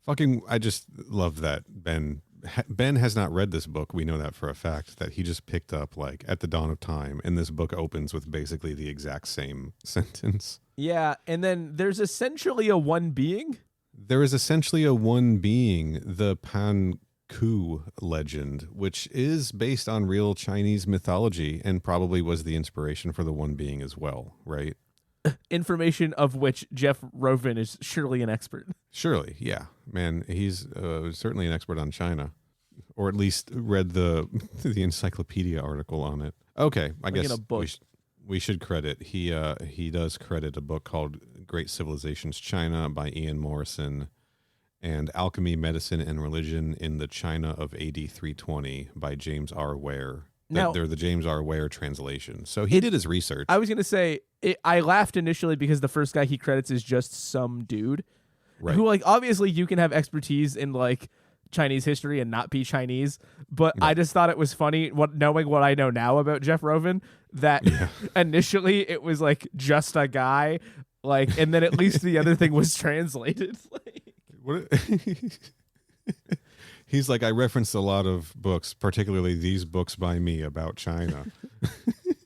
Fucking, I just love that Ben Ben has not read this book. We know that for a fact, that he just picked up like at the dawn of time, and this book opens with basically the exact same sentence. Yeah, and then there's essentially a one being. There is essentially a one being, the Pan Ku legend, which is based on real Chinese mythology and probably was the inspiration for the one being as well, right? Information of which Jeff Rovin is surely an expert. Surely, yeah. Man, he's certainly an expert on China, or at least read the encyclopedia article on it. Okay, I guess in a book. We should credit. He does credit a book called Great Civilizations China by Ian Morrison, and Alchemy, Medicine, and Religion in the China of AD 320 by James R. Ware. Now, they're the James R. Ware translation. So he did his research. I was going to say, I laughed initially because the first guy he credits is just some dude. Right. Who, like, obviously you can have expertise in, like, Chinese history and not be Chinese, but I just thought it was funny, knowing what I know now about Jeff Rovin, that initially it was, like, just a guy, like, and then at least the other thing was translated. What? He's like, I referenced a lot of books, particularly these books by me about China.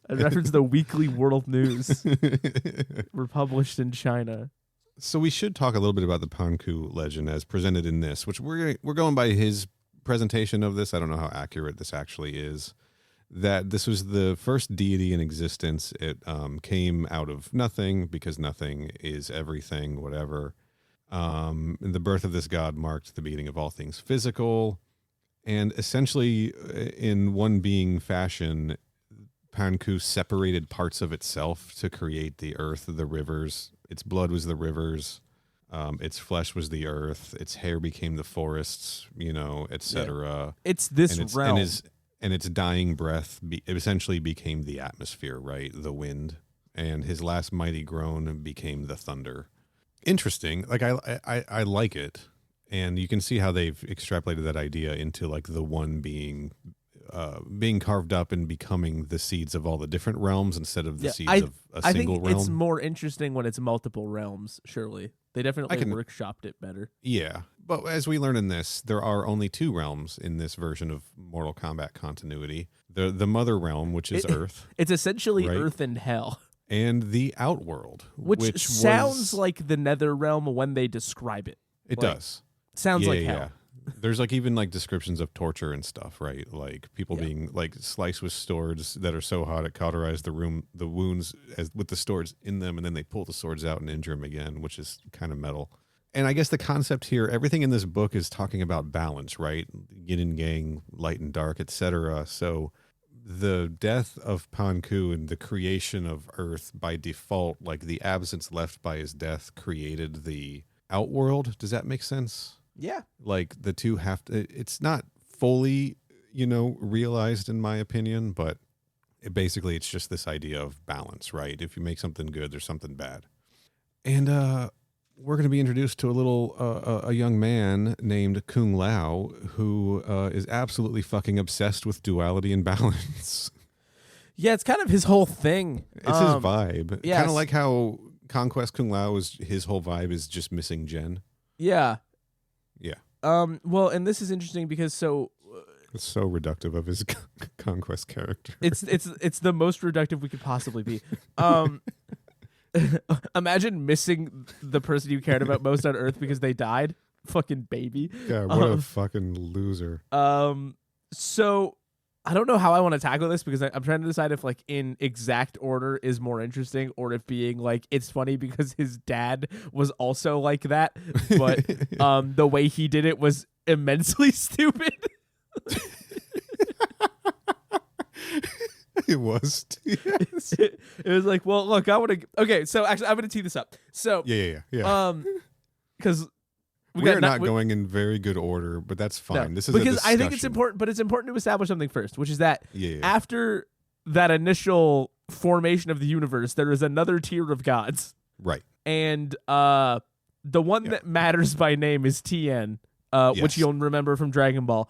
I referenced the weekly world news were published in China. So we should talk a little bit about the Panku legend as presented in this, which we're going by his presentation of this. I don't know how accurate this actually is. That this was the first deity in existence. It came out of nothing because nothing is everything, whatever. The birth of this god marked the beginning of all things physical, and essentially in one being fashion, Panku separated parts of itself to create the earth, the rivers. Its blood was the rivers, its flesh was the earth, its hair became the forests, etc. It's this realm. And its dying breath essentially became the atmosphere, right? The wind. And his last mighty groan became the thunder. Interesting. Like I like it, and you can see how they've extrapolated that idea into like the one being carved up and becoming the seeds of all the different realms instead of the seeds of a single realm. I think it's more interesting when it's multiple realms. Surely they definitely workshopped it better. Yeah, but as we learn in this, there are only two realms in this version of Mortal Kombat continuity: the Mother Realm, which is Earth. It's essentially right? Earth and Hell. And the Outworld, which sounds like the Nether Realm when they describe it. It does. Sounds like hell. Yeah. There's like even like descriptions of torture and stuff, right? Like people being like sliced with swords that are so hot it cauterize the wounds with the swords in them, and then they pull the swords out and injure them again, which is kind of metal. And I guess the concept here, everything in this book is talking about balance, right? Yin and yang, light and dark, etc. So the death of Panku and the creation of Earth by default, like the absence left by his death, created the Outworld. Does that make sense? Yeah. Like the two have to, it's not fully, realized in my opinion, but basically it's just this idea of balance, right? If you make something good, there's something bad. And we're going to be introduced to a young man named Kung Lao who is absolutely fucking obsessed with duality and balance. Yeah, it's kind of his whole thing. It's his vibe. Yes. Kind of like how Conquest Kung Lao his whole vibe is just missing Jen. Yeah. Yeah. Well, and this is interesting because it's so reductive of his Conquest character. It's the most reductive we could possibly be. Imagine missing the person you cared about most on Earth because they died. Fucking baby. God, what a fucking loser. So I don't know how I want to tackle this because I'm trying to decide if like in exact order is more interesting or if being like it's funny because his dad was also like that, but the way he did it was immensely stupid. It was. Yes. It was like, well, look, I want to. Okay, so actually, I'm going to tee this up. So yeah. Because we're not going in very good order, but that's fine. No, this is because I think it's important, but it's important to establish something first, which is that after that initial formation of the universe, there is another tier of gods, right? And the one that matters by name is Tien, which you'll remember from Dragon Ball,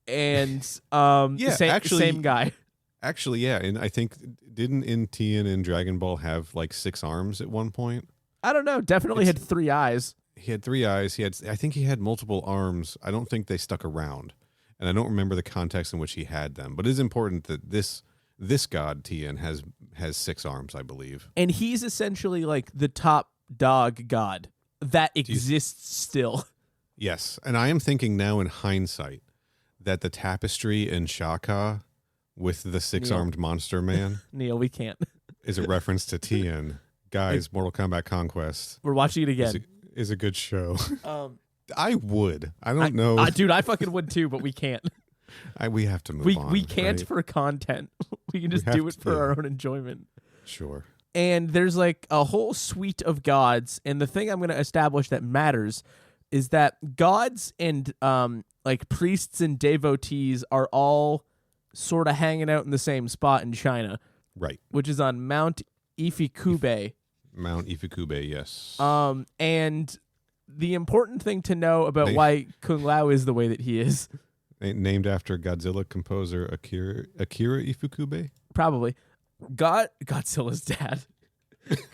and same guy. Actually, yeah, and I think didn't Tien in Dragon Ball have like 6 arms at one point? I don't know. Definitely had 3 eyes. He had 3 eyes. I think he had multiple arms. I don't think they stuck around. and I don't remember the context in which he had them. But it is important that this god Tien has 6 arms, I believe. And he's essentially like the top dog god that exists still. Yes, and I am thinking now in hindsight that the tapestry in Shaka with the 6-armed monster man Neal, we can't. is a reference to Tien. Guys, Mortal Kombat Conquest We're watching it again. is a good show. I would. I don't know. Dude, I fucking would too, but we can't. We have to move on. We can't right? for content. We can just have do it for to. our own enjoyment. Sure. And there's like a whole suite of gods, and the thing I'm going to establish that matters is that gods and like priests and devotees are all sort of hanging out in the same spot in China, Right. which is on Mount Ifikube. Mount Ifikube, yes. And the important thing to know about why Kung Lao is the way that he is, Named after Godzilla composer Akira Ifukube? probably Godzilla's dad,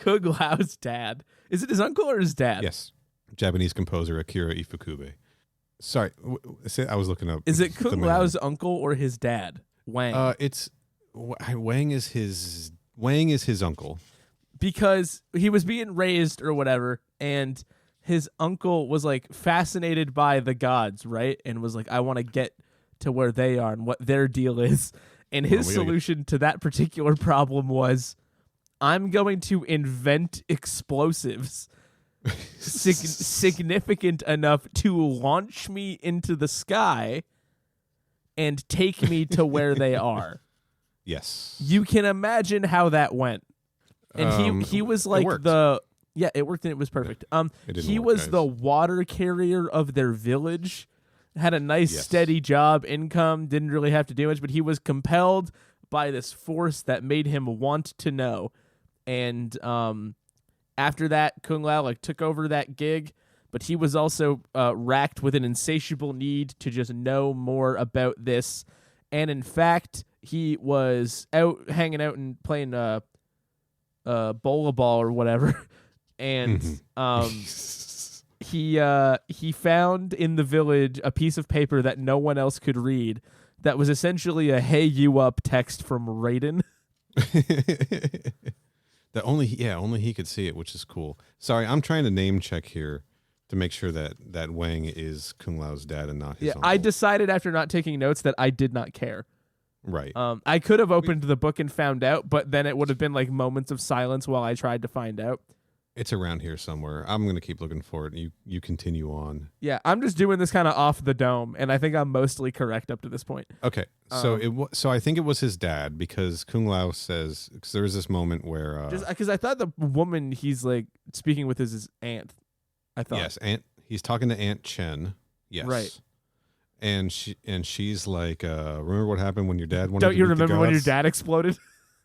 Kung Lao's dad. Is it his uncle or his dad? Yes. Japanese composer Akira Ifukube. Sorry, I was looking up. Is it the Kung man. Lao's uncle or his dad? Wang. It's Wang is his uncle. Because he was being raised or whatever, and his uncle was like fascinated by the gods, right? And was like, I want to get to where they are and what their deal is. And his solution to that particular problem was, I'm going to invent explosives significant enough to launch me into the sky and take me to where they are. Yes. You can imagine how that went. And he was like it worked. it worked and it was perfect. He work, was guys. the water carrier of their village, had a nice steady job, income, didn't really have to do much, but he was compelled by this force that made him want to know. And after that, Kung Lao like took over that gig, but he was also racked with an insatiable need to just know more about this. And in fact, he was out hanging out and playing bola ball or whatever, and he found in the village a piece of paper that no one else could read that was essentially a "Hey you up" text from Raiden. That only he could see it, which is cool. Sorry, I'm trying to name check here to make sure that Wang is Kung Lao's dad and not his uncle. I decided after not taking notes that I did not care. Right. I could have opened the book and found out, but then it would have been like moments of silence while I tried to find out. It's around here somewhere. I'm going to keep looking for it. You continue on. Yeah, I'm just doing this kind of off the dome, and I think I'm mostly correct up to this point. Okay. So so I think it was his dad, because Kung Lao says, because there was this moment where Just because I thought the woman he's like speaking with is his aunt. I thought. yes, he's talking to Aunt Chen. Yes. Right. And she's like, remember what happened when your dad wanted Don't to you meet the remember when your gods? dad exploded?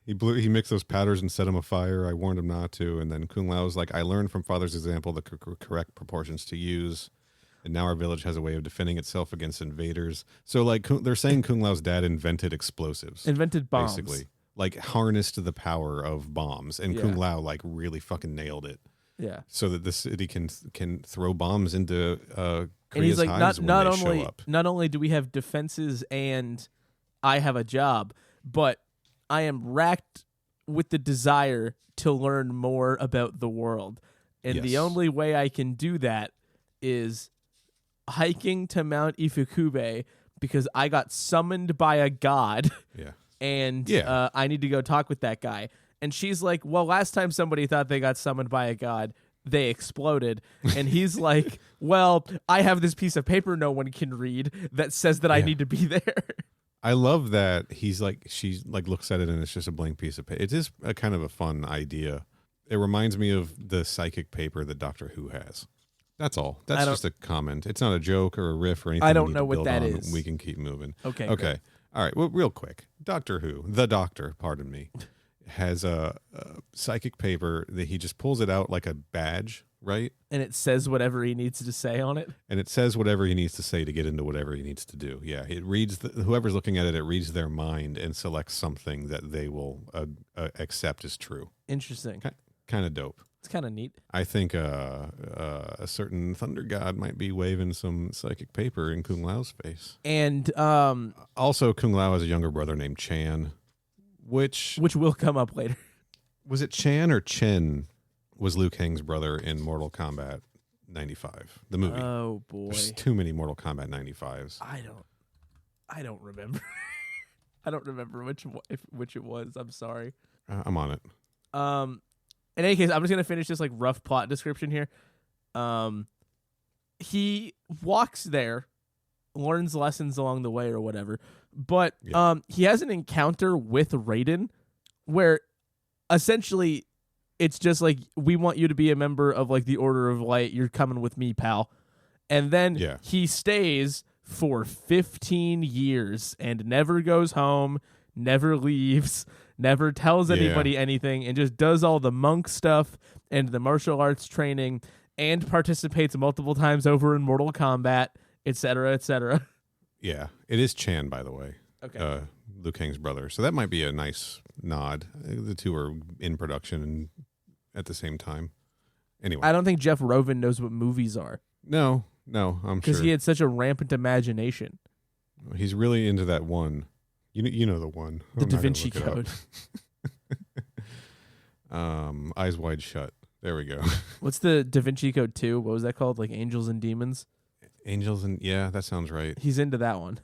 He mixed those powders and set him afire. I warned him not to. And then Kung Lao was like, I learned from father's example the correct proportions to use. And now our village has a way of defending itself against invaders. So like they're saying Kung Lao's dad invented explosives. Invented bombs. Basically. Like harnessed the power of bombs. And Yeah. Kung Lao like really fucking nailed it. Yeah. So that the city can throw bombs into And he's Korea's like, hives not when they only show up. not only do we have defenses and I have a job, but I am racked with the desire to learn more about the world. And the Yes. only way I can do that is hiking to Mount Ifukube because I got summoned by a god Yeah. and Yeah. I need to go talk with that guy. And she's like, well, last time somebody thought they got summoned by a god, they exploded. And he's like, well, I have this piece of paper no one can read that says that I Yeah. need to be there. I love that she looks at it and it's just a blank piece of paper. It is a kind of a fun idea. It reminds me of the psychic paper that Doctor Who has. That's all. That's just a comment. It's not a joke or a riff or anything. I don't we need know to what build that on. is. We can keep moving. Okay. Okay. good. All right. Well, real quick. Doctor Who, the Doctor, pardon me, has a psychic paper that he just pulls it out like a badge, right? And it says whatever he needs to say on it. And it says whatever he needs to say to get into whatever he needs to do. Yeah, it reads whoever's looking at it. It reads their mind and selects something that they will accept as true. Interesting. Kind of dope. It's kind of neat. I think a certain thunder god might be waving some psychic paper in Kung Lao's face. And Also, Kung Lao has a younger brother named Chan, which will come up later. was it Chan or Chen was Liu Kang's brother in Mortal Kombat 95, the movie. Oh boy. There's too many Mortal Kombat 95s. I don't remember. I don't remember which it was. I'm sorry. I'm on it. In any case, I'm just gonna finish this like rough plot description here. He walks there, learns lessons along the way or whatever, but he has an encounter with Raiden where essentially it's just like, we want you to be a member of like the Order of Light. You're coming with me, pal. And then he stays for 15 years and never goes home, never leaves, never tells anybody anything, and just does all the monk stuff and the martial arts training and participates multiple times over in Mortal Kombat, etc., etc. Yeah, it is Chan, by the way. Okay. Liu Kang's brother. So that might be a nice nod. The two are in production and at the same time. Anyway. I don't think Jeff Rovin knows what movies are. No, I'm sure. Because he had such a rampant imagination. He's really into that one. You know the one. The I'm Da not gonna Vinci look it Code. up. Eyes Wide Shut. There we go. What's the Da Vinci Code 2? What was that called? Like Angels and Demons? Angels and yeah, that sounds right. He's into that one.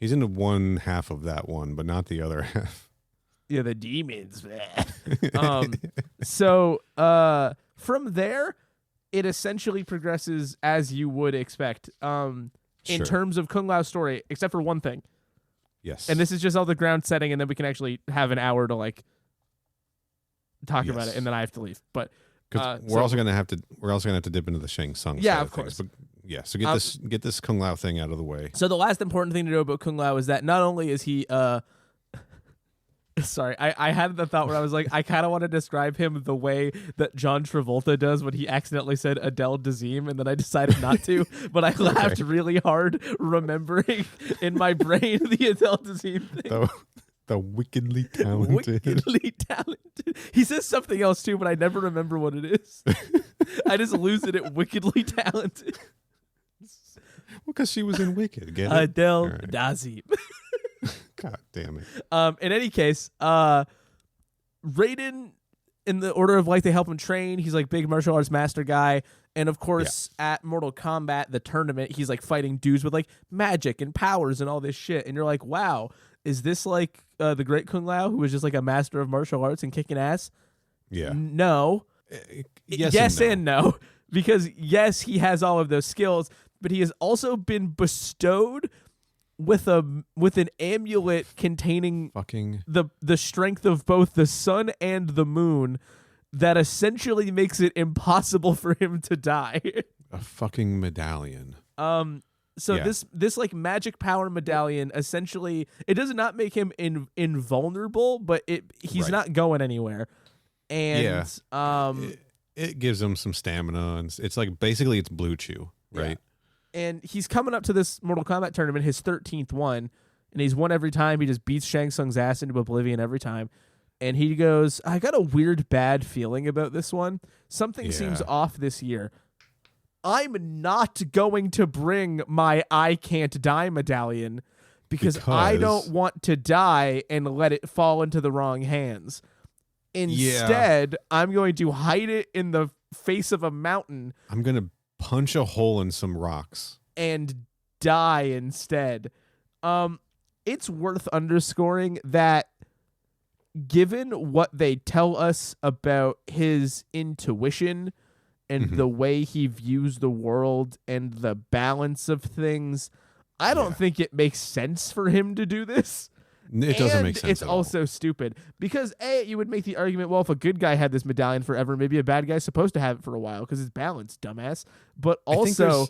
He's into one half of that one, but not the other half. Yeah, the demons. So from there, it essentially progresses as you would expect. In terms of Kung Lao's story, except for one thing. Yes. And this is just all the ground setting, and then we can actually have an hour to like talk about it, and then I have to leave. But we're also gonna have to dip into the Shang Tsung. Yeah, side of course. But, yeah. So get this Kung Lao thing out of the way. So the last important thing to know about Kung Lao is that not only is he sorry, I had the thought where I was like, I kind of want to describe him the way that John Travolta does when he accidentally said Adele Dazeem, and then I decided not to, but I laughed really hard remembering in my brain the Adele Dazeem thing. The wickedly talented. Wickedly talented. He says something else too, but I never remember what it is. I just lose it at wickedly talented. Well, because she was in Wicked. Get it? Adele Right. Dazeem. God damn it. In any case, Raiden, in the Order of Light, they help him train. He's like big martial arts master guy. And of course, at Mortal Kombat, the tournament, he's like fighting dudes with like magic and powers and all this shit. And you're like, wow, is this like the great Kung Lao who was just like a master of martial arts and kicking ass? Yeah. No. Yes and no. Because yes, he has all of those skills, but he has also been bestowed with an amulet containing fucking the strength of both the sun and the moon that essentially makes it impossible for him to die. a fucking medallion. So this like magic power medallion, essentially, it does not make him invulnerable, but he's not going anywhere. And it gives him some stamina, and it's like basically it's Blue Chew, right? Yeah. And he's coming up to this Mortal Kombat tournament, his 13th one, and he's won every time. He just beats Shang Tsung's ass into oblivion every time. And he goes, I got a weird bad feeling about this one. Something seems off this year. I'm not going to bring my I Can't Die medallion because I don't want to die and let it fall into the wrong hands. Instead, I'm going to hide it in the face of a mountain. I'm going to punch a hole in some rocks and die instead. It's worth underscoring that given what they tell us about his intuition and the way he views the world and the balance of things, I don't think it makes sense for him to do this. It doesn't make sense. It's also stupid because you would make the argument, well, if a good guy had this medallion forever, maybe a bad guy's supposed to have it for a while because it's balanced, dumbass. But also,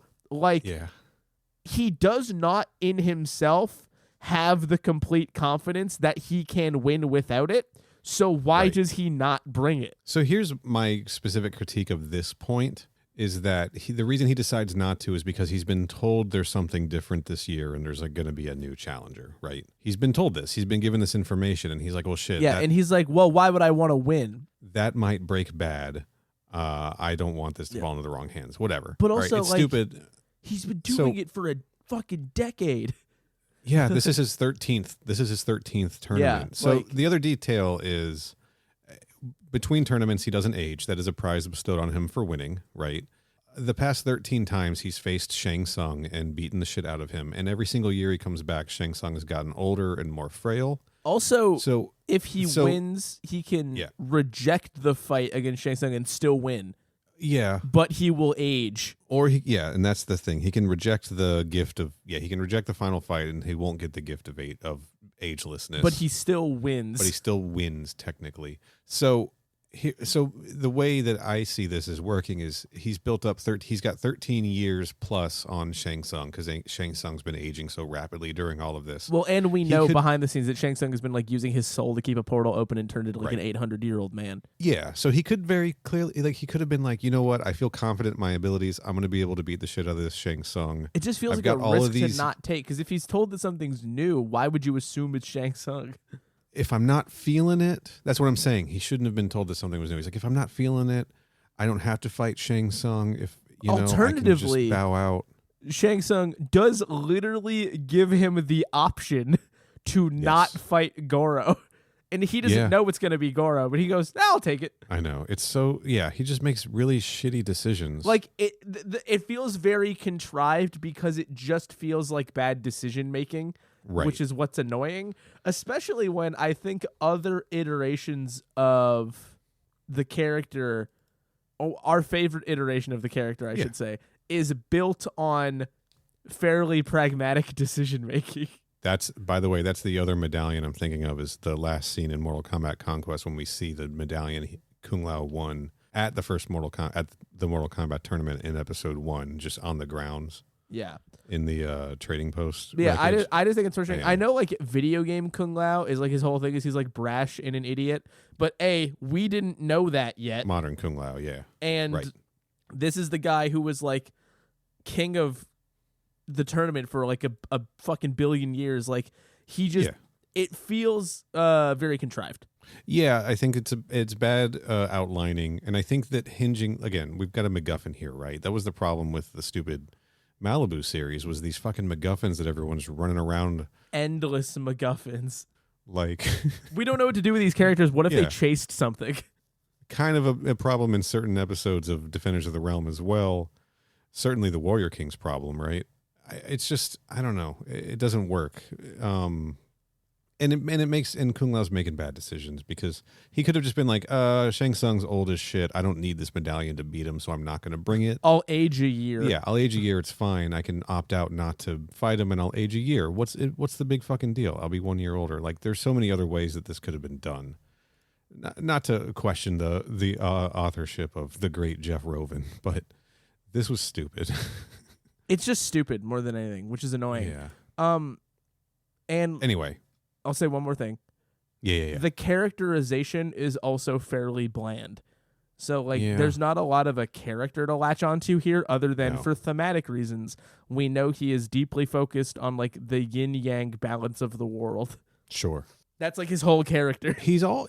he does not in himself have the complete confidence that he can win without it. So why does he not bring it? So here's my specific critique of this point. Is that the reason he decides not to is because he's been told there's something different this year and there's going to be a new challenger, right? He's been told this. He's been given this information and he's like, well, shit. Yeah, and he's like, well, why would I want to win? That might break bad. I don't want this to fall into the wrong hands. Whatever. But All also, it's like, stupid. he's been doing it for a fucking decade. Yeah, this is his 13th. This is his 13th tournament. Yeah, so like- the other detail is, between tournaments, he doesn't age. That is a prize bestowed on him for winning, right? The past 13 times he's faced Shang Tsung and beaten the shit out of him. And every single year he comes back, Shang Tsung has gotten older and more frail. Also, So if he wins, he can reject the fight against Shang Tsung and still win. yeah, But he will age. or and that's the thing. He can reject the gift of he can reject the final fight, and he won't get the gift of agelessness. But he still wins. But he still wins technically. So the way that I see this is working is he's built up he's got 13 years plus on Shang Tsung, because Shang Tsung's been aging so rapidly during all of this. Well, and we know behind the scenes that Shang Tsung has been like using his soul to keep a portal open and turned into like an 800-year-old man. Yeah, so he could very clearly, like, he could have been like, you know what, I feel confident in my abilities. I'm going to be able to beat the shit out of this Shang Tsung. It just feels like a risk to not take, because if he's told that something's new, why would you assume it's Shang Tsung? If I'm not feeling it, that's what I'm saying. He shouldn't have been told that something was new. He's like, if I'm not feeling it, I don't have to fight Shang Tsung. If I can just bow out. Shang Tsung does literally give him the option to not fight Goro. And he doesn't know it's going to be Goro, but he goes, I'll take it. I know. It's so, he just makes really shitty decisions. Like, it feels very contrived because it just feels like bad decision making. Right. Which is what's annoying, especially when I think other iterations of the character, our favorite iteration of the character, I should say, is built on fairly pragmatic decision making. That's, by the way, that's the other medallion I'm thinking of, is the last scene in Mortal Kombat Conquest when we see the medallion Kung Lao won at the first Mortal Kombat tournament in episode 1, just on the grounds. Yeah. In the trading post. Yeah, I just think it's frustrating. I know, like, video game Kung Lao is like his whole thing is he's like brash and an idiot, but we didn't know that yet. Modern Kung Lao, yeah. And this is the guy who was like king of the tournament for like a fucking billion years. Like, he just it feels very contrived. Yeah, I think it's bad outlining, and I think that hinging again, we've got a MacGuffin here, right? That was the problem with the stupid Malibu series, was these fucking MacGuffins that everyone's running around. Endless MacGuffins. Like, we don't know what to do with these characters. What if they chased something? Kind of a problem in certain episodes of Defenders of the Realm as well. Certainly the Warrior King's problem, right? It's just, I don't know. It doesn't work. And Kung Lao's making bad decisions, because he could have just been like, Shang Tsung's old as shit. I don't need this medallion to beat him, so I'm not going to bring it. I'll age a year. Yeah, I'll age a year. It's fine. I can opt out not to fight him, and I'll age a year. What's the big fucking deal? I'll be 1 year older. Like, there's so many other ways that this could have been done. Not to question the authorship of the great Jeff Rovin, but this was stupid. It's just stupid more than anything, which is annoying. Yeah. And anyway, I'll say one more thing. Yeah. The characterization is also fairly bland. So, like, there's not a lot of a character to latch onto here, other than for thematic reasons. We know he is deeply focused on, like, the yin-yang balance of the world. Sure. That's like his whole character. He's also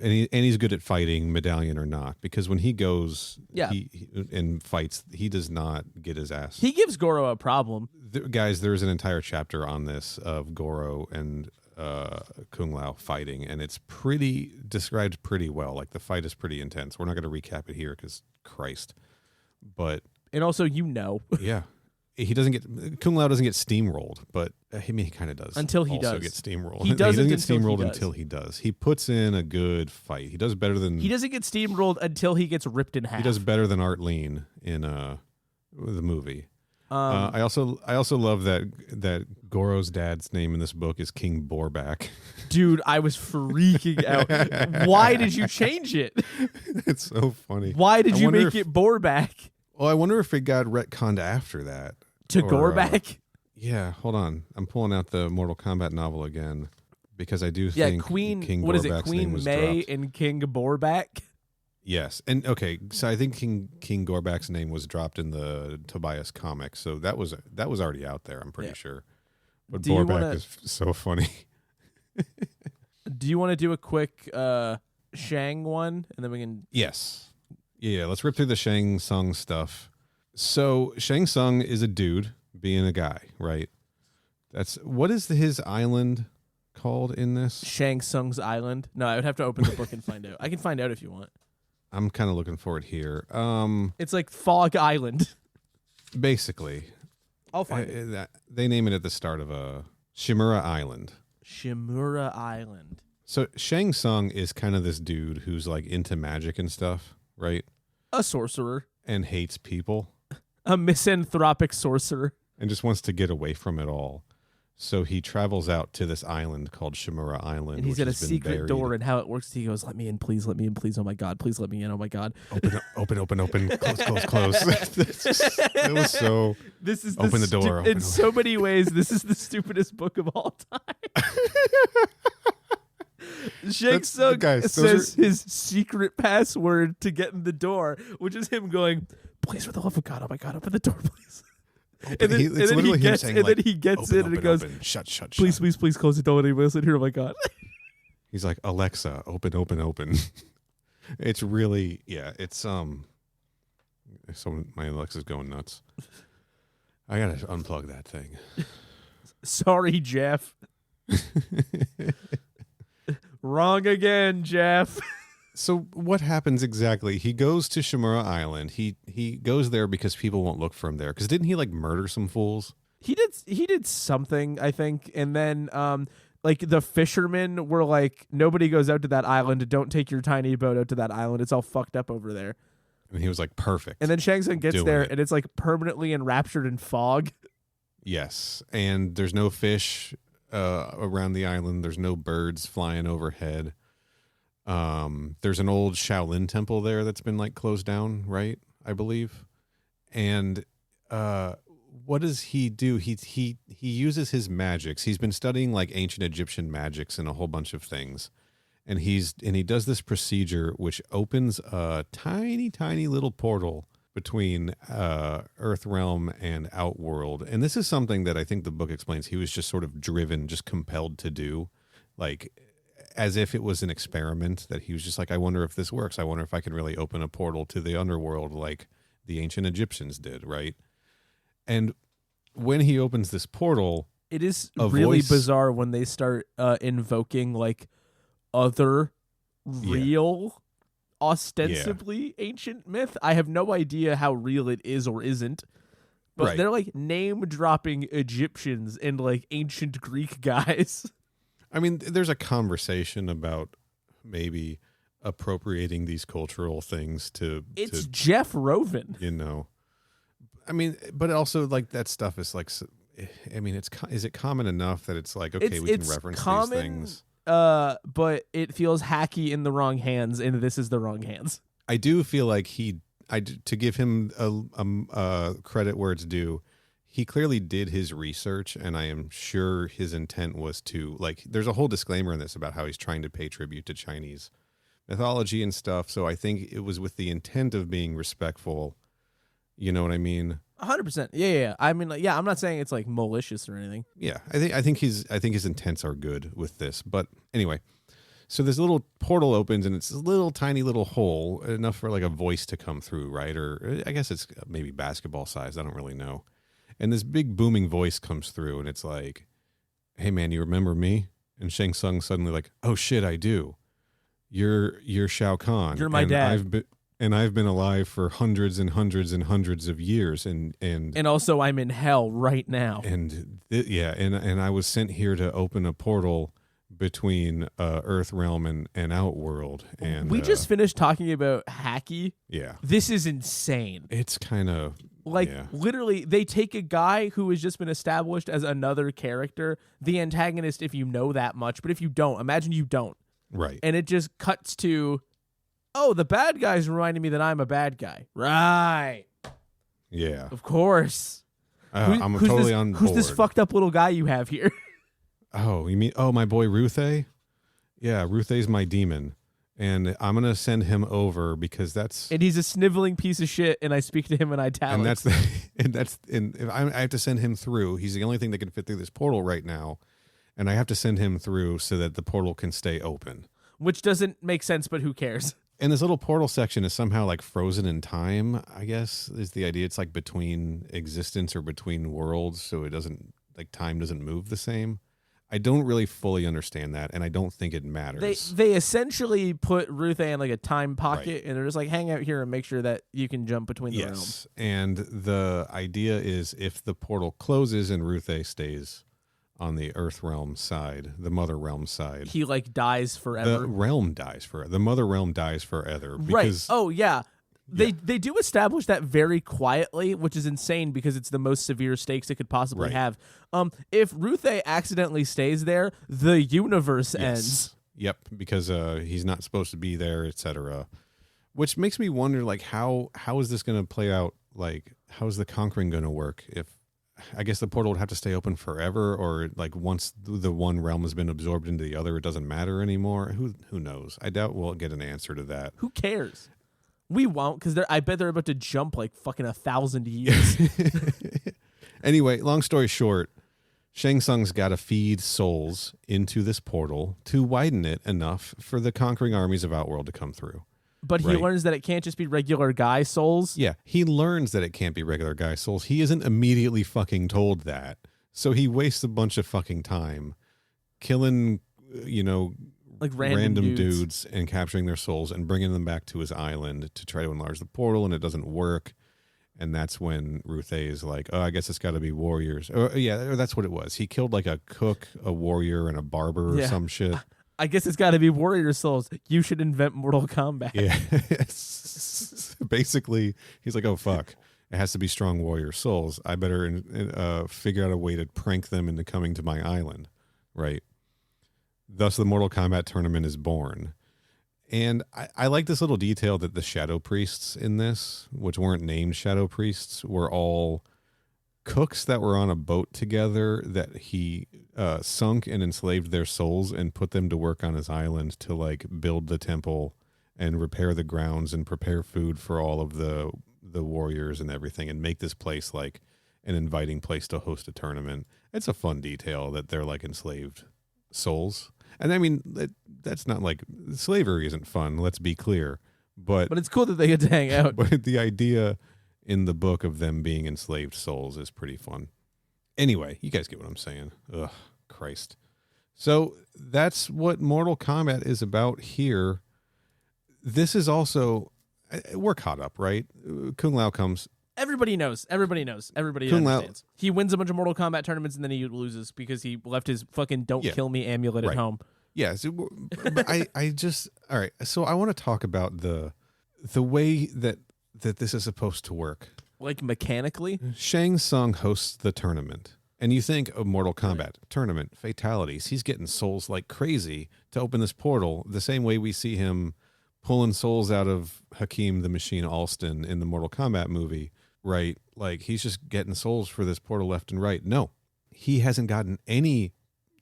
he's good at fighting, medallion or not, because when he goes and fights, he does not get his ass. He gives Goro a problem. Guys, there's an entire chapter on this of Goro and Kung Lao fighting, and it's described pretty well. Like, the fight is pretty intense. We're not going to recap it here because Christ, but and also yeah. Kung Lao doesn't get steamrolled, but he kind of does. Until he also does. Get steamrolled. He doesn't get steamrolled until he does. He puts in a good fight. He does better than... He doesn't get steamrolled until he gets ripped in half. He does better than Art Lean in the movie. I also love that Goro's dad's name in this book is King Borback. Dude, I was freaking out. Why did you change it? It's so funny. Why did you make it Borback? Well, I wonder if it got retconned after that. To Gorback? Yeah, hold on. I'm pulling out the Mortal Kombat novel again, because I do think Queen, King what Borback's is it, Queen name May dropped. and King Borback? Yes, and okay, so I think King Gorback's name was dropped in the Tobias comics, so that was already out there, I'm pretty sure. But Borback is so funny. Do you want to do a quick Shang one, and then we can... Yes. Yeah, let's rip through the Shang Tsung stuff. So Shang Tsung is a dude being a guy, right? What is his island called in this? Shang Tsung's Island. No, I would have to open the book and find out. I can find out if you want. I'm kind of looking for it here. It's like Fog Island. Basically, I'll find it. They name it at the start of Shimura Island. Shimura Island. So Shang Tsung is kind of this dude who's like into magic and stuff, right? A sorcerer. And hates people. A misanthropic sorcerer. And just wants to get away from it all. So he travels out to this island called Shimura Island. And he's at a secret buried. door, and how it works, he goes, let me in, please, oh my God, please let me in, oh my God. Open, close. It was so, this is open the door. In so many ways, this is the stupidest book of all time. Shang Tsung says his secret password to get in the door, which is him going, please, for the love of God, oh my God, open the door, please. And then he gets in and it goes, shut. Please, close the door. Anyone else in here? Oh my God. He's like, Alexa, open. It's really, it's, my Alexa's going nuts. I gotta unplug that thing. Sorry, Jeff. Wrong again, Jeff. So what happens exactly? He goes to Shimura Island. He goes there because people won't look for him there. Because didn't he like murder some fools? He did something, I think, and then like the fishermen were like, nobody goes out to that island. Don't take your tiny boat out to that island. It's all fucked up over there. And he was like, perfect. And then Shang Tsung gets there, and it's like permanently enraptured in fog. Yes, and there's no fish around the island. There's no birds flying overhead. There's an old Shaolin temple there that's been like closed down, right? I believe. And what does he do? He uses his magics. He's been studying like ancient Egyptian magics and a whole bunch of things. And he does this procedure which opens a tiny little portal between Earth Realm and Outworld. And this is something that I think the book explains he was just sort of driven, just compelled to do, like as if it was an experiment that he was just like, I wonder if this works. I wonder if I can really open a portal to the underworld like the ancient Egyptians did, right? And when he opens this portal, it is really bizarre when they start invoking like other real, ostensibly ancient myth. I have no idea how real it is or isn't, but they're like name dropping Egyptians and like ancient Greek guys. I mean, there's a conversation about maybe appropriating these cultural things to... It's Jeff Rovin. You know. I mean, but also, like, that stuff is, like... I mean, is it common enough that it's like, okay, we can reference these things? But it feels hacky in the wrong hands, and this is the wrong hands. I do feel like to give him a credit where it's due, he clearly did his research, and I am sure his intent was to, like, there's a whole disclaimer in this about how he's trying to pay tribute to Chinese mythology and stuff. So I think it was with the intent of being respectful. You know what I mean? 100%. Yeah. I mean, like, I'm not saying it's like malicious or anything. Yeah, I think his intents are good with this. But anyway, so this little portal opens, and it's a little tiny little hole, enough for like a voice to come through, right? Or I guess it's maybe basketball sized. I don't really know. And this big booming voice comes through, and it's like, hey, man, you remember me? And Shang Tsung suddenly like, oh, shit, I do. You're Shao Kahn. You're my dad. I've been alive for hundreds and hundreds and hundreds of years. And also I'm in hell right now. And and I was sent here to open a portal between Earth Realm and Outworld. And we just finished talking about hacky. Yeah. This is insane. It's kind of... Like, literally, they take a guy who has just been established as another character, the antagonist, if you know that much. But if you don't, imagine you don't. Right. And it just cuts to, oh, the bad guy's reminding me that I'm a bad guy. Right. Yeah. Of course. I'm totally on board. Who's this fucked up little guy you have here? Oh, you mean, my boy Ruthe? Yeah, Ruthe's my demon. And I'm going to send him over because that's... And he's a sniveling piece of shit, and I speak to him in italics. And if I have to send him through. He's the only thing that can fit through this portal right now. And I have to send him through so that the portal can stay open. Which doesn't make sense, but who cares? And this little portal section is somehow like frozen in time, I guess, is the idea. It's like between existence or between worlds, so it doesn't, like, time doesn't move the same. I don't really fully understand that, and I don't think it matters. They essentially put Ruth in like a time pocket, and they're just like, hang out here and make sure that you can jump between the realms. And the idea is if the portal closes and Ruth stays on the Earth realm side, the Mother realm side, He like dies forever. the realm dies forever. The Mother realm dies forever. Right. Because, Oh yeah. They do establish that very quietly, which is insane because it's the most severe stakes it could possibly Right. have. If Ruthe accidentally stays there, the universe ends. Yep, because he's not supposed to be there, etc. Which makes me wonder, like, how is this going to play out? Like, how is the conquering going to work? If I guess the portal would have to stay open forever, or like once the one realm has been absorbed into the other, it doesn't matter anymore. Who knows? I doubt we'll get an answer to that. Who cares? We won't, because I bet they're about to jump like fucking 1,000 years. Anyway, long story short, Shang Tsung's got to feed souls into this portal to widen it enough for the conquering armies of Outworld to come through. But he Right. learns that it can't just be regular guy souls. Yeah, he learns that it can't be regular guy souls. He isn't immediately fucking told that. So he wastes a bunch of fucking time killing, Like random dudes and capturing their souls and bringing them back to his island to try to enlarge the portal, and it doesn't work. And that's when Ruth is like, oh, I guess it's got to be warriors. Or that's what it was. He killed like a cook, a warrior, and a barber or Yeah. some shit. I guess it's got to be warrior souls. You should invent Mortal Kombat. Yeah. Basically, he's like, oh, fuck. It has to be strong warrior souls. I better figure out a way to prank them into coming to my island. Right. Thus, the Mortal Kombat tournament is born. And I like this little detail that the Shadow Priests in this, which weren't named Shadow Priests, were all cooks that were on a boat together that he sunk and enslaved their souls and put them to work on his island to like build the temple and repair the grounds and prepare food for all of the warriors and everything and make this place like an inviting place to host a tournament. It's a fun detail that they're like enslaved souls. And I mean, that's not like slavery isn't fun. Let's be clear, but But it's cool that they get to hang out. but the idea in the book of them being enslaved souls is pretty fun. Anyway, you guys get what I'm saying. Ugh, Christ. So that's what Mortal Kombat is about here. This is also, we're caught up, right? Kung Lao comes. Everybody knows. Everybody Kung Lao- understands. He wins a bunch of Mortal Kombat tournaments and then he loses because he left his fucking "Don't kill me" amulet at Right. home. Yeah, but I just, all right. So I want to talk about the way that this is supposed to work. Like mechanically. Shang Tsung hosts the tournament, and you think of Mortal Kombat tournament fatalities. He's getting souls like crazy to open this portal. The same way we see him pulling souls out of Hakeem the Machine Alston in the Mortal Kombat movie, right? Like he's just getting souls for this portal left and right. No, he hasn't gotten any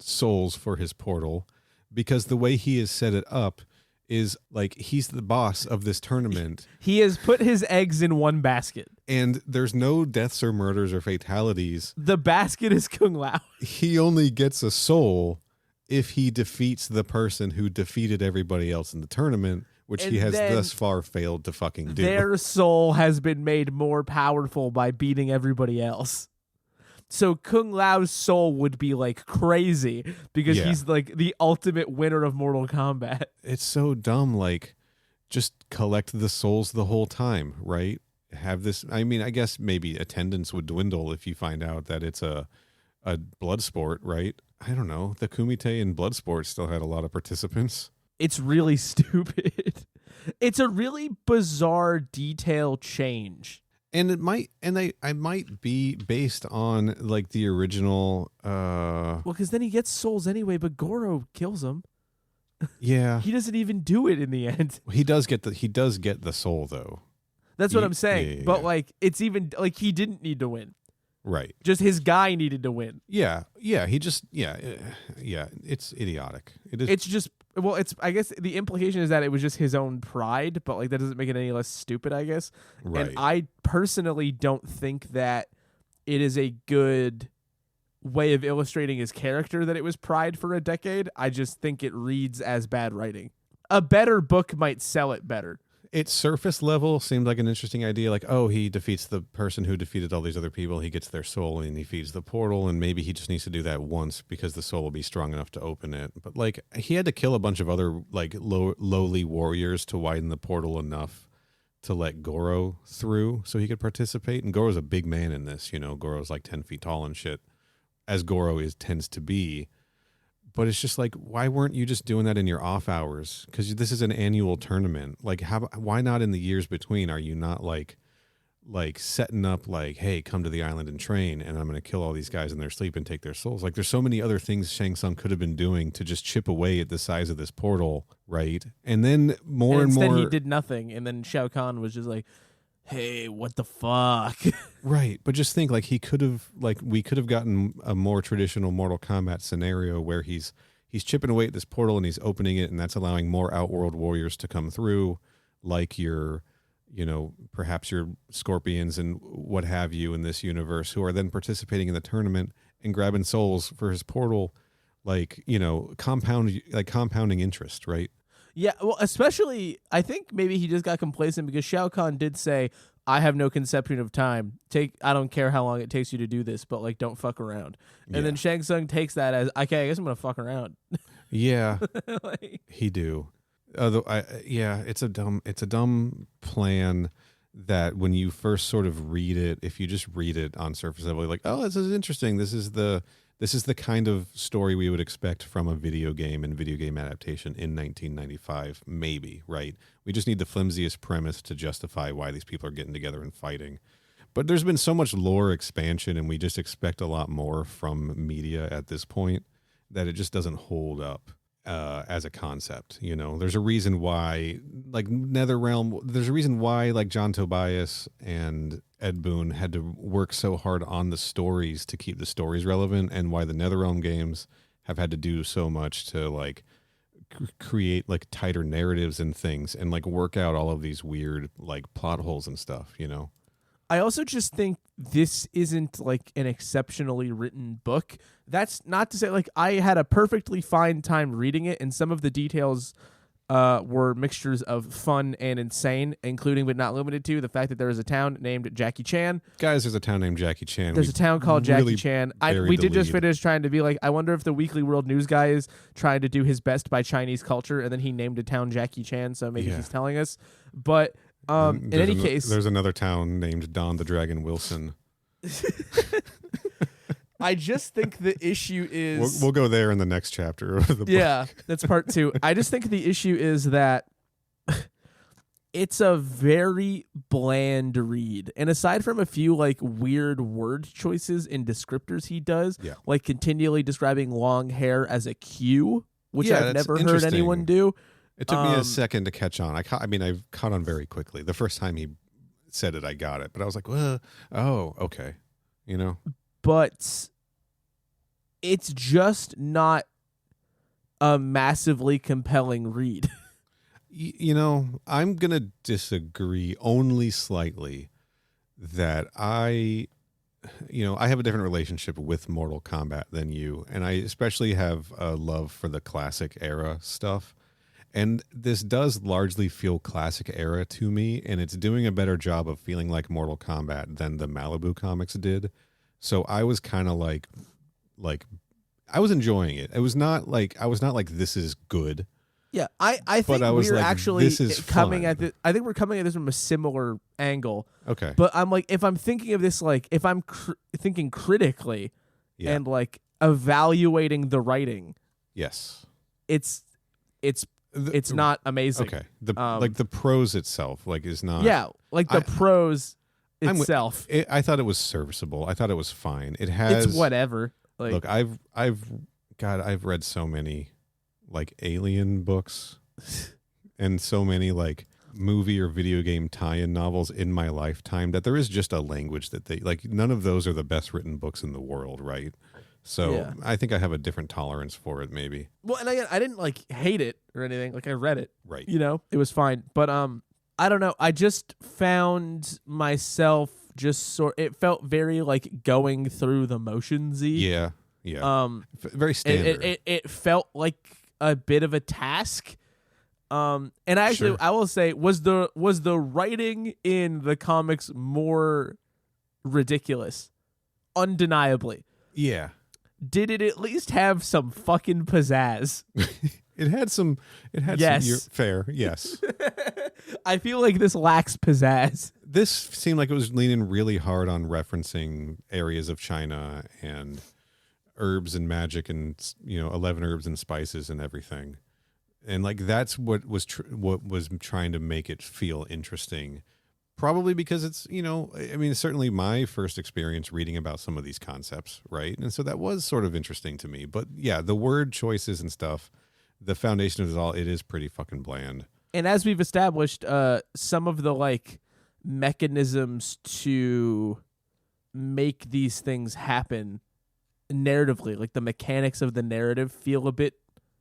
souls for his portal because the way he has set it up is like he's the boss of this tournament. He has put his eggs in one basket. And there's no deaths or murders or fatalities. The basket is Kung Lao. He only gets a soul if he defeats the person who defeated everybody else in the tournament, which And he has then thus far failed to fucking do. Their soul has been made more powerful by beating everybody else. So Kung Lao's soul would be like crazy because Yeah. he's like the ultimate winner of Mortal Kombat. It's so dumb. Like, just collect the souls the whole time, right? Have this. I mean, I guess maybe attendance would dwindle if you find out that it's a blood sport, right? I don't know. The Kumite in blood sport still had a lot of participants. It's really stupid. It's a really bizarre detail change. And it might, I might be based on like the original. Well, because then he gets souls anyway, but Goro kills him. Yeah, He doesn't even do it in the end. he does get the soul though. That's what I'm saying. Yeah. But like, it's even like he didn't need to win. Right. Just his guy needed to win. Yeah. He just. Yeah. It's idiotic. It is. It's just, well, it's, I guess the implication is that it was just his own pride, but like that doesn't make it any less stupid, I guess. Right. And I personally don't think that it is a good way of illustrating his character that it was pride for a decade. I just think it reads as bad writing. a better book might sell it better. Its surface level seemed like an interesting idea. Like, oh, he defeats the person who defeated all these other people. He gets their soul and he feeds the portal. And maybe he just needs to do that once because the soul will be strong enough to open it. But like, he had to kill a bunch of other like lowly warriors to widen the portal enough to let Goro through so he could participate. And Goro's a big man in this, you know, Goro's like 10 feet tall and shit, as Goro tends to be. But it's just like, why weren't you just doing that in your off hours? Because this is an annual tournament. Like, why not in the years between? Are you not like setting up like, hey, come to the island and train, and I'm going to kill all these guys in their sleep and take their souls? Like, there's so many other things Shang Tsung could have been doing to just chip away at the size of this portal, right? And then more and instead more, he did nothing, and then Shao Kahn was just like, hey, what the fuck? right? But just think, like, we could have gotten a more traditional Mortal Kombat scenario where he's chipping away at this portal and he's opening it, and that's allowing more Outworld warriors to come through, like your, you know, perhaps your Scorpions and what have you in this universe, who are then participating in the tournament and grabbing souls for his portal, like, you know, compounding interest, right? Yeah, well, especially, I think maybe he just got complacent because Shao Kahn did say, I have no conception of time. I don't care how long it takes you to do this, but like, don't fuck around. And then Shang Tsung takes that as, okay, I guess I'm gonna fuck around. Yeah, like, he do. It's a dumb plan that when you first sort of read it, if you just read it on surface level, you're like, oh, this is interesting. This is the kind of story we would expect from a video game and video game adaptation in 1995, maybe, right? We just need the flimsiest premise to justify why these people are getting together and fighting. But there's been so much lore expansion, and we just expect a lot more from media at this point that it just doesn't hold up as a concept. You know, there's a reason why, like NetherRealm, there's a reason why like John Tobias and Ed Boon had to work so hard on the stories to keep the stories relevant, and why the NetherRealm games have had to do so much to like create like tighter narratives and things and like work out all of these weird like plot holes and stuff, you know? I also just think this isn't like an exceptionally written book. That's not to say, like, I had a perfectly fine time reading it, and some of the details were mixtures of fun and insane, including but not limited to the fact that there is a town named Jackie Chan. Guys, there's a town named Jackie Chan. There's a town called Jackie Chan. We did just lead. finish trying to be like, I wonder if the Weekly World News guy is trying to do his best by Chinese culture, and then he named a town Jackie Chan, so maybe he's telling us. But in any case, there's another town named Don the Dragon Wilson. I just think the issue is... We'll go there in the next chapter of the book. Yeah, that's part 2. I just think the issue is that it's a very bland read. And aside from a few like weird word choices and descriptors he does, like continually describing long hair as a cue, which I've never heard anyone do. It took me a second to catch on. I caught on very quickly. The first time he said it, I got it. But I was like, well, oh, okay. You know? But it's just not a massively compelling read. You know, I'm going to disagree only slightly that I have a different relationship with Mortal Kombat than you. And I especially have a love for the classic era stuff. And this does largely feel classic era to me, and it's doing a better job of feeling like Mortal Kombat than the Malibu comics did. So I was kind of like I was enjoying it. I was not like this is good. Yeah, I think we're like, actually coming fun. at this. I think we're coming at this from a similar angle. Okay, but I'm like, if I'm thinking of this, like if I'm thinking critically and like evaluating the writing, yes, it's not amazing. Okay, the prose itself is not. Yeah, like the prose itself. I thought it was serviceable. I thought it was fine. It has it's whatever. Like, look, I've read so many like alien books and so many like movie or video game tie-in novels in my lifetime that there is just a language that they like. None of those are the best written books in the world, right? So I think I have a different tolerance for it, maybe. Well, and I didn't like hate it or anything. Like I read it, right? You know, it was fine. But I don't know. I just found myself it felt very like going through the motions-y. Yeah. Very standard. It felt like a bit of a task. And actually, Sure. I will say, was the writing in the comics more ridiculous? Undeniably. Yeah. Did it at least have some fucking pizzazz? It had some. It had Yes. some. You're fair. Yes. I feel like this lacks pizzazz. This seemed like it was leaning really hard on referencing areas of China and herbs and magic and 11 herbs and spices and everything. And like that's what was trying to make it feel interesting. Probably because it's, I mean, certainly my first experience reading about some of these concepts, right? And so that was sort of interesting to me. But yeah, the word choices and stuff, the foundation of it all, it is pretty fucking bland. And as we've established, some of the like mechanisms to make these things happen narratively, like the mechanics of the narrative, feel a bit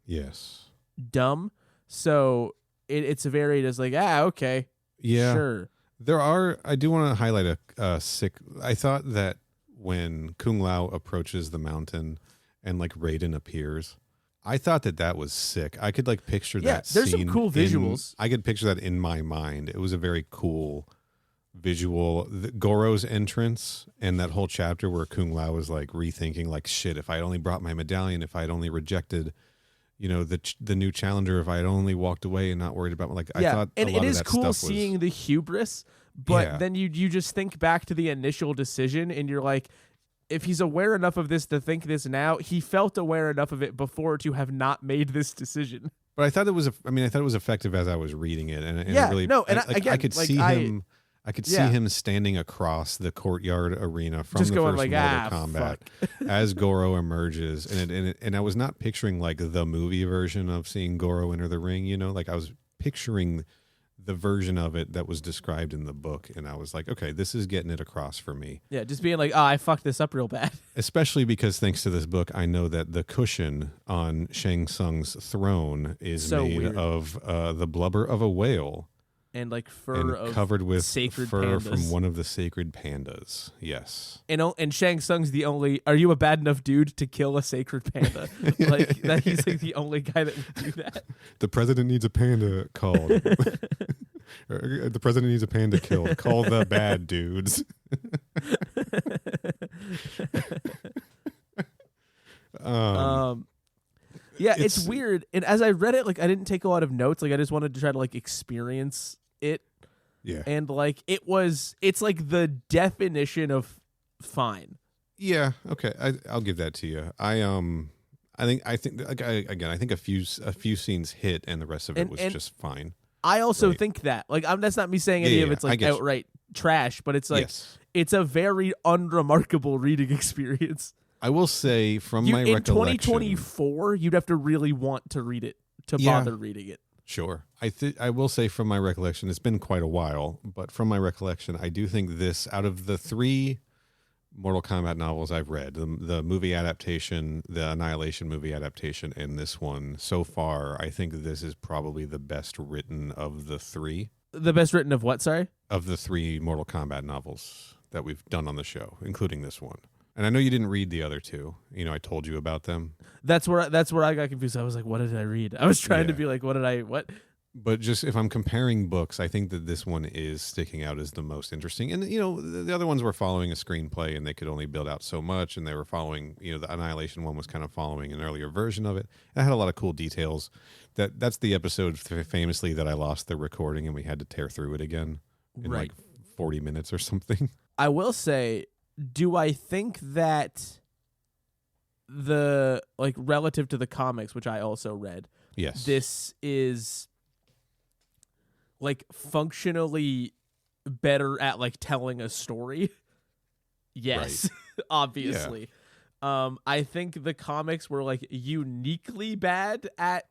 Yes. dumb. So it's very just like, okay, Yeah. sure. I do want to highlight I thought that when Kung Lao approaches the mountain and like Raiden appears, I thought that was sick. I could like picture that there's some scene cool visuals. I could picture that in my mind. It was a very cool visual. Goro's entrance and that whole chapter where Kung Lao was like rethinking like, shit, if I had only brought my medallion, if I had only rejected the new challenger, if I had only walked away and not worried about I thought and a lot it of is that cool stuff seeing was, the hubris, but Yeah. then you just think back to the initial decision and you're like, if he's aware enough of this to think this now, he felt aware enough of it before to have not made this decision. But I thought it was effective as I was reading it, and Yeah, it really no, and I again, could like, see him. I could see yeah. him standing across the courtyard arena from Just the going first like, Mortal Kombat fuck. as Goro emerges, and I was not picturing like the movie version of seeing Goro enter the ring. Like I was picturing the version of it that was described in the book, and I was like, okay, this is getting it across for me. Yeah, just being like, I fucked this up real bad. Especially because thanks to this book, I know that the cushion on Shang Tsung's throne is So made weird. of the blubber of a whale. And like fur And of covered with sacred fur pandas. from one of the sacred pandas. Yes. And Shang Tsung's the only. Are you a bad enough dude to kill a sacred panda? Like that, he's like the only guy that would do that. The president needs a panda called. The president needs a panda killed. Call the bad dudes. Yeah, it's It's- weird. And as I read it, like I didn't take a lot of notes. Like I just wanted to try to like experience it. Yeah. And like it's like the definition of fine. Yeah. Okay. I'll give that to you. I think like I think a few scenes hit and the rest of it And- was and- just fine. I also Right. think that. Like that's not me saying any Yeah, of yeah, it's I like get you. outright trash, but it's like Yes. it's a very unremarkable reading experience. I will say from my In recollection. 2024, you'd have to really want to read it to Yeah. bother reading it. Sure. I will say from my recollection, it's been quite a while, but from my recollection, I do think this, out of the 3 Mortal Kombat novels I've read, the movie adaptation, the Annihilation movie adaptation, and this one so far, I think this is probably the best written of the 3 The best written of what? Sorry. Mortal Kombat novels that we've done on the show, including this one. And I know you didn't read the other 2. I told you about them. That's where I got confused. I was like, what did I read? I was trying to Yeah. be like, what? But just if I'm comparing books, I think that this one is sticking out as the most interesting. And, the other ones were following a screenplay and they could only build out so much. And they were following, the Annihilation one was kind of following an earlier version of it. It had a lot of cool details. That's the episode famously that I lost the recording and we had to tear through it again in Right. like 40 minutes or something. I will say, do I think that the like relative to the comics, which I also read, Yes. this is like functionally better at like telling a story? Yes, obviously. I think the comics were like uniquely bad at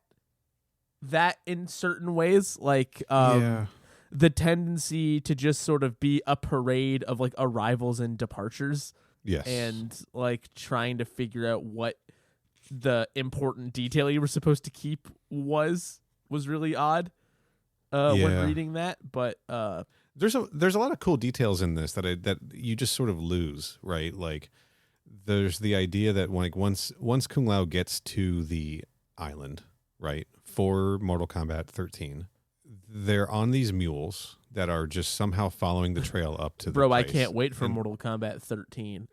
that in certain ways. Like yeah. the tendency to just sort of be a parade of like arrivals and departures Yes. and like trying to figure out what the important detail you were supposed to keep was really odd when Yeah. reading that. But there's a lot of cool details in this that you just sort of lose, right? Like there's the idea that like once Kung Lao gets to the island, right, for Mortal Kombat 13. They're on these mules that are just somehow following the trail up to the Bro, I place. can't wait for Mortal Kombat 13.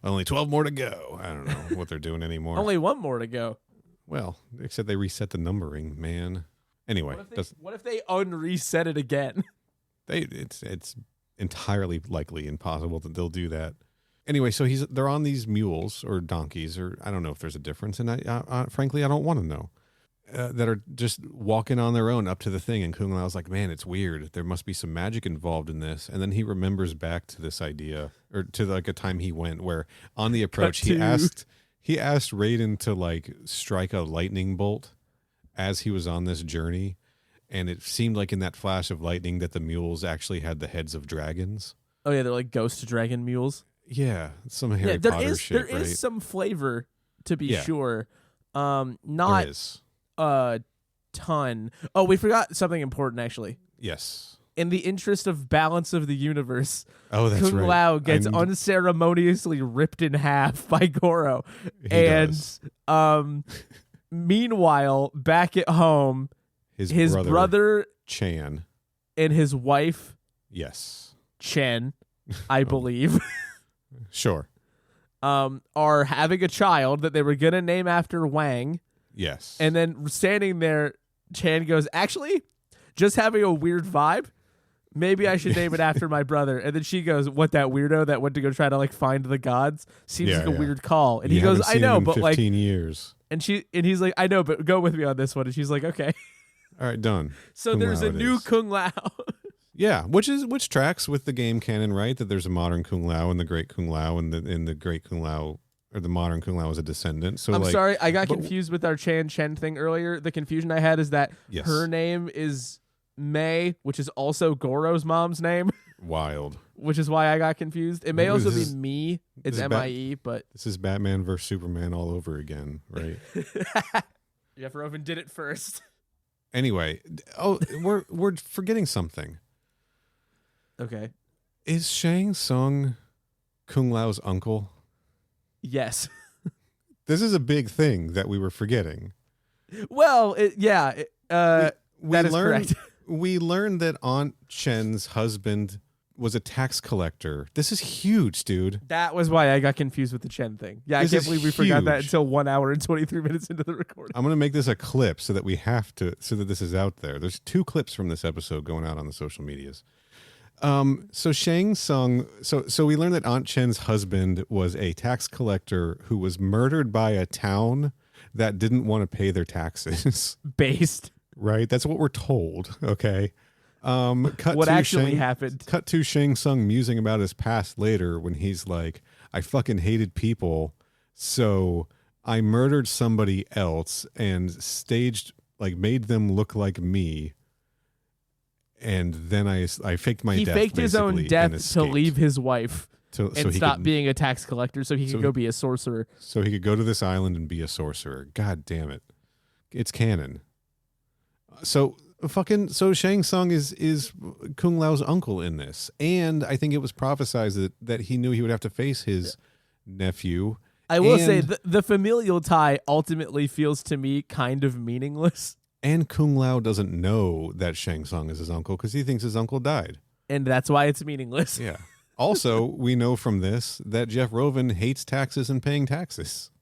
Only 12 more to go. I don't know what they're doing anymore. Only one more to go. Well, except they reset the numbering, man. Anyway, What if they unreset it again? it's entirely likely impossible that they'll do that. Anyway, so they're on these mules or donkeys, or I don't know if there's a difference, and I frankly I don't want to know. That are just walking on their own up to the thing, and Kung Lao's like, man, it's weird. There must be some magic involved in this. And then he remembers back to this idea, or to like a time he went where on the approach he asked Raiden to like strike a lightning bolt as he was on this journey, and it seemed like in that flash of lightning that the mules actually had the heads of dragons. Oh yeah, they're like ghost dragon mules. Yeah, some Harry Potter shit, there right? is some flavor to be sure. There Not is. a ton. Oh, we forgot something important actually. Yes. In the interest of balance of the universe, Oh, that's Kung right. Lao gets unceremoniously ripped in half by Goro. He does. Meanwhile, back at home, his brother Chan. and his wife Yes. Chen, I believe, Sure. are having a child that they were going to name after Wang. Yes. And then standing there, Chan goes, actually, just having a weird vibe. Maybe I should name it after my brother. And then she goes, what, that weirdo that went to go try to like find the gods? Seems like a weird call. And he goes, I know, but 15 years. And he's like, I know, but go with me on this one. And she's like, okay. All right, done. So Kung there's Lao a new Kung Lao. Yeah, which tracks with the game canon, right? That there's a modern Kung Lao and the great Kung Lao, and the great Kung Lao or the modern Kung Lao is a descendant. So I'm sorry, I got confused with our Chen thing earlier. The confusion I had is that her name is Mei, which is also Goro's mom's name. Wild. Which is why I got confused. It may also be Me. It's M-I-E, but this is Batman versus Superman all over again, right? Jeff Rovin did it first. Anyway, we're forgetting something. Okay. Is Shang Tsung Kung Lao's uncle? Yes. This is a big thing that we were forgetting. Well, that is correct. We learned that Aunt Chen's husband was a tax collector. This is huge, dude. That was why I got confused with the Chen thing. Yeah, This I can't believe we is forgot that huge. until 1 hour and 23 minutes into the recording. I'm going to make this a clip so that this is out there. There's 2 clips from this episode going out on the social medias. So Shang Tsung, so we learned that Aunt Chen's husband was a tax collector who was murdered by a town that didn't want to pay their taxes. Based. Right? That's what we're told. Okay. What actually happened. Cut to Shang Tsung musing about his past later when he's like, I fucking hated people, so I murdered somebody else and made them look like me. And then I faked my death. He faked his own death to leave his wife and stop being a tax collector so he could go be a sorcerer. So he could go to this island and be a sorcerer. God damn it. It's canon. So Shang Tsung is Kung Lao's uncle in this. And I think it was prophesized that he knew he would have to face his nephew. I will say the familial tie ultimately feels to me kind of meaningless. And Kung Lao doesn't know that Shang Tsung is his uncle because he thinks his uncle died. And that's why it's meaningless. Yeah. Also, we know from this that Jeff Rovin hates taxes and paying taxes.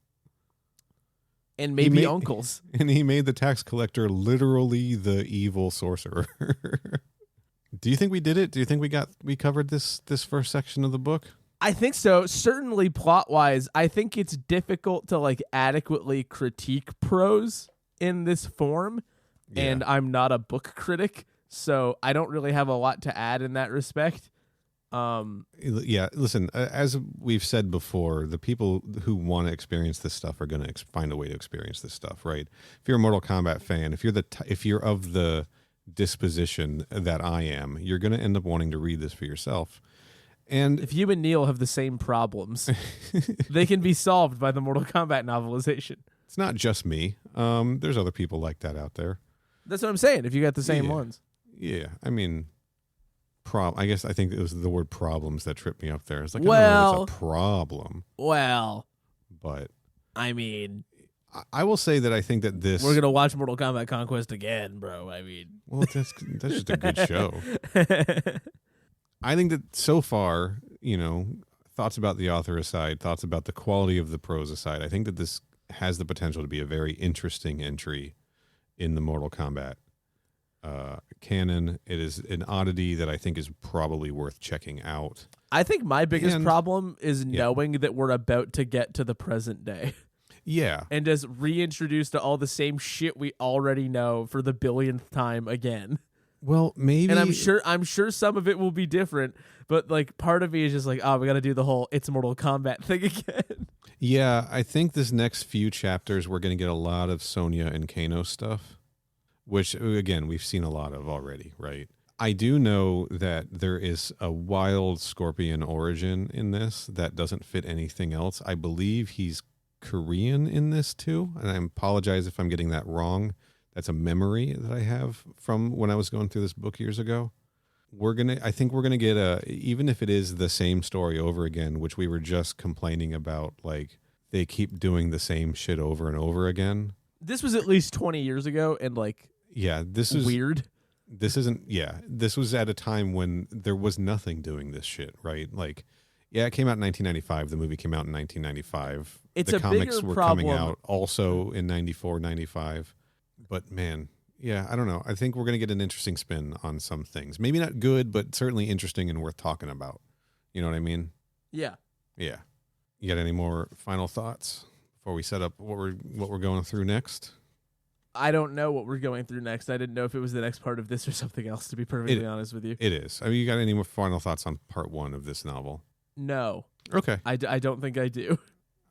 And maybe uncles. And he made the tax collector literally the evil sorcerer. Do you think we did it? Do you think we covered this first section of the book? I think so. Certainly plot-wise, I think it's difficult to like adequately critique prose in this form. Yeah. And I'm not a book critic, so I don't really have a lot to add in that respect. Yeah, listen, as we've said before, the people who want to experience this stuff are going to find a way to experience this stuff, right? If you're a Mortal Kombat fan, if you're of the disposition that I am, you're going to end up wanting to read this for yourself. And if you and Neal have the same problems, they can be solved by the Mortal Kombat novelization. It's not just me. There's other people like that out there. That's what I'm saying. If you got the same ones. Yeah, I mean, I guess I think it was the word problems that tripped me up there. It's like, I don't know if it's a problem. Well, but I mean, I will say that I think that this. We're gonna watch Mortal Kombat Conquest again, bro. I mean, Well, that's just a good show. I think that so far, thoughts about the author aside, thoughts about the quality of the prose aside, I think that this has the potential to be a very interesting entry in the Mortal Kombat canon. It is an oddity that I think is probably worth checking out. I think my biggest problem is Yeah. knowing that we're about to get to the present day. Yeah. And just reintroduce to all the same shit we already know for the billionth time again. Well, maybe. And I'm sure some of it will be different, but like part of me is just like, oh, we got to do the whole it's Mortal Kombat thing again. Yeah, I think this next few chapters we're going to get a lot of Sonya and Kano stuff, which again we've seen a lot of already, right? I do know that there is a wild Scorpion origin in this that doesn't fit anything else. I believe he's Korean in this too, and I apologize if I'm getting that wrong. That's a memory that I have from when I was going through this book years ago. I think we're gonna get even if it is the same story over again, which we were just complaining about, like they keep doing the same shit over and over again. This was at least 20 years ago, and like, Yeah, this is weird. This isn't. Yeah, this was at a time when there was nothing doing this shit, right? Like, yeah, it came out in 1995. The movie came out in 1995. It's the a comics bigger were problem. coming out also in 94, 95. But man, yeah, I don't know. I think we're going to get an interesting spin on some things. Maybe not good, but certainly interesting and worth talking about. You know what I mean? Yeah. Yeah. You got any more final thoughts before we set up what we're going through next? I don't know what we're going through next. I didn't know if it was the next part of this or something else, to be perfectly honest with you. It is. I mean, you got any more final thoughts on part 1 of this novel? No. Okay. I don't think I do.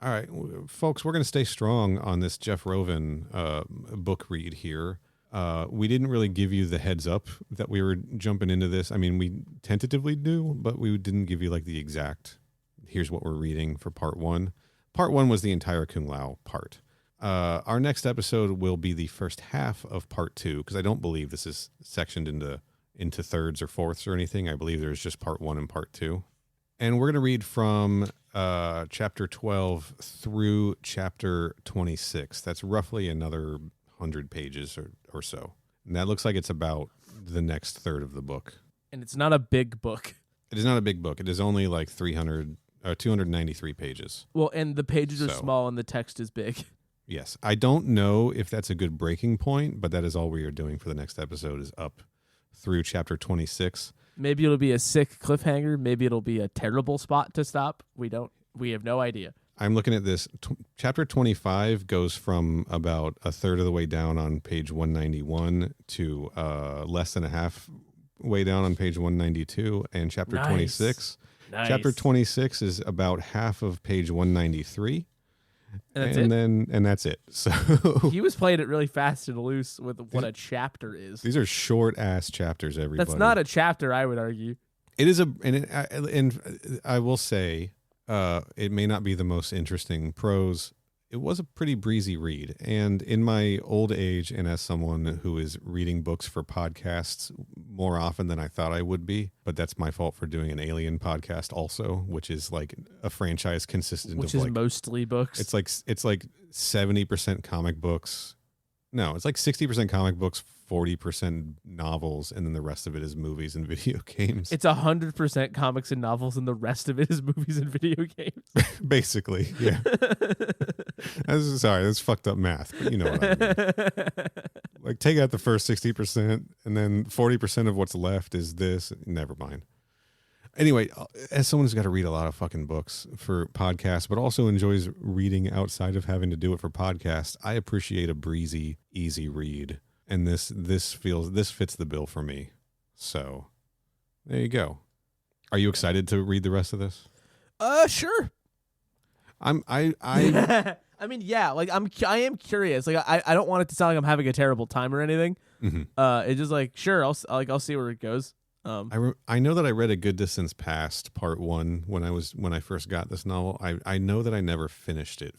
All right, folks, we're going to stay strong on this Jeff Rovin book read here. We didn't really give you the heads up that we were jumping into this. I mean, we tentatively do, but we didn't give you like the exact, here's what we're reading for part 1. Part 1 was the entire Kung Lao part. Our next episode will be the first half of part 2, because I don't believe this is sectioned into thirds or fourths or anything. I believe there's just part 1 and part 2. And we're going to read from chapter 12 through chapter 26. That's roughly another 100 pages or so. And that looks like it's about the next third of the book. And it's not a big book. It is not a big book. It is only like 293 pages. Well, and the pages are So. small and the text is big. Yes. I don't know if that's a good breaking point, but that is all we are doing for the next episode is up through chapter 26. Maybe it'll be a sick cliffhanger. Maybe it'll be a terrible spot to stop. We have no idea. I'm looking at this. Chapter 25 goes from about a third of the way down on page 191 to less than a half way down on page 192. And chapter Nice. 26. Nice. Chapter 26 is about half of page 193. And that's it? And that's it. So He was playing it really fast and loose with what a chapter is. these are short ass chapters, everybody. That's not a chapter, I would argue. It is and I will say it may not be the most interesting prose. It was a pretty breezy read. And in my old age, and as someone who is reading books for podcasts more often than I thought I would be, but that's my fault for doing an Alien podcast also, which is like a franchise consistent Which of is like mostly books. it's like 70% comic books. No, it's like 60% comic books, 40% novels, and then the rest of it is movies and video games. It's 100% comics and novels, and the rest of it is movies and video games. Basically, yeah. Sorry, that's fucked up math, but you know what I mean. Like, take out the first 60%, and then 40% of what's left is this. Never mind. Anyway, as someone who's got to read a lot of fucking books for podcasts, but also enjoys reading outside of having to do it for podcasts, I appreciate a breezy, easy read. And this fits the bill for me. So there you go. Are you excited to read the rest of this? Sure. I I mean, yeah, like I am curious. Like I don't want it to sound like I'm having a terrible time or anything. mhm. It's just like, sure, I'll see where it goes. I know that I read A Good Distance Past Part 1 when I first got this novel. I know that I never finished it.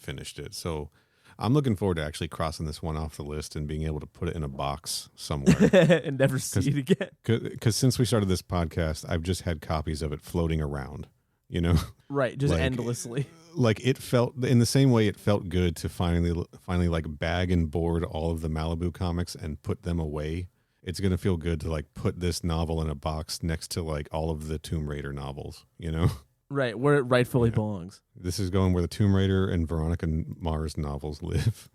So I'm looking forward to actually crossing this one off the list and being able to put it in a box somewhere. and never see it again. Because since we started this podcast, I've just had copies of it floating around. you know? Right, just Like, endlessly. Like it felt in the same way it felt good to finally like bag and board all of the Malibu comics and put them away. It's going to feel good to like put this novel in a box next to like all of the Tomb Raider novels, you know? Right, where it rightfully belongs. This is going where the Tomb Raider and Veronica Mars novels live.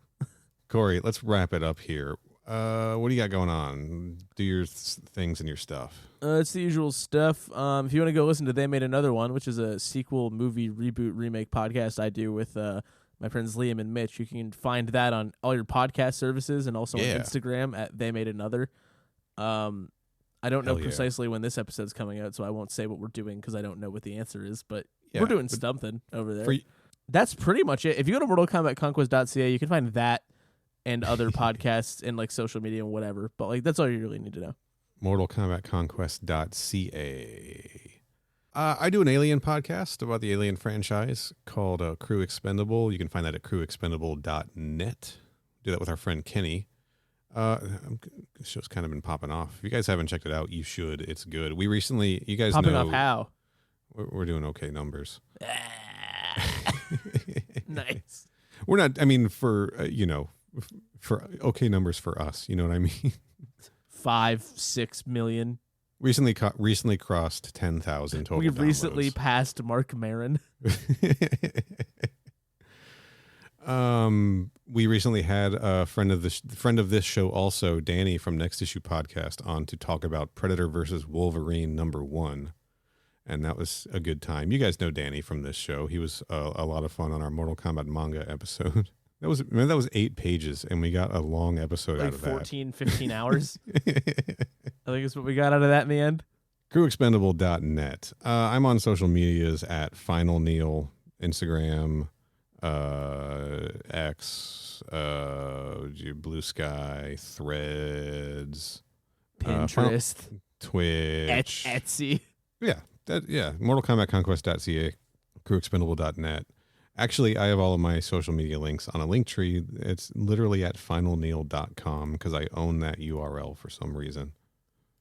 Corey, let's wrap it up here. What do you got going on? Do your things and your stuff. It's the usual stuff. If you want to go listen to They Made Another One, which is a sequel, movie, reboot, remake podcast I do with my friends Liam and Mitch, you can find that on all your podcast services and also on Instagram at They Made Another. I don't know precisely when this episode's coming out, so I won't say what we're doing because I don't know what the answer is, but we're doing something over there. That's pretty much it. If you go to mortalkombatconquest.ca, you can find that and other podcasts and like social media and whatever. But like that's all you really need to know. mortalkombatconquest.ca. I do an Alien podcast about the Alien franchise called Crew Expendable. You can find that at crewexpendable.net. Do that with our friend Kenny. The show's kind of been popping off. If you guys haven't checked it out, you should. It's good. We recently, you guys popping know. Off how? We're doing okay numbers. Nice. We're not, I mean, for for okay numbers for us. You know what I mean? 5-6 million. Recently crossed 10,000 total. We recently passed Mark Maron. We recently had a friend of this show, also Danny from Next Issue Podcast, on to talk about Predator versus Wolverine #1, and that was a good time. You guys know Danny from this show. He was a lot of fun on our Mortal Kombat manga episode. That was 8 pages, and we got a long episode out of that. 14, 15 hours. I think is what we got out of that in the end. Crewexpendable.net. I'm on social medias at Final Neal, Instagram, X, Blue Sky, Threads, Pinterest, Twitch, Etsy. Yeah, MortalKombatConquest.ca, crewexpendable.net. Actually, I have all of my social media links on a link tree. It's literally at finalneal.com because I own that URL for some reason.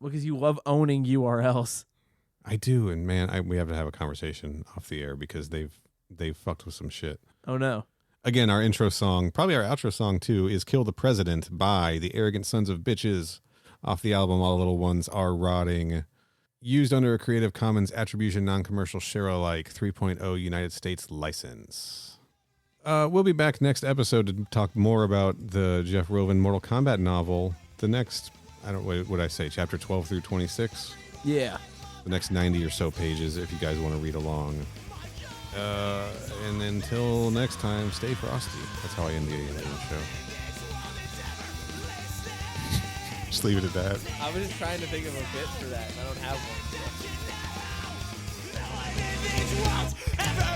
Well, because you love owning URLs. I do, and man, we have to have a conversation off the air because they've fucked with some shit. Oh no. Again, our intro song, probably our outro song too, is Kill the President by the Arrogant Sons of Bitches off the album All the Little Ones Are Rotting. Used under a Creative Commons Attribution Non-Commercial Share-alike 3.0 United States license. We'll be back next episode to talk more about the Jeff Rovin Mortal Kombat novel. The next, what would I say, chapter 12 through 26? Yeah. The next 90 or so pages if you guys want to read along. And until next time, stay frosty. That's how I end the Alien show. Just leave it at that. I was just trying to think of a bit for that. I don't have one.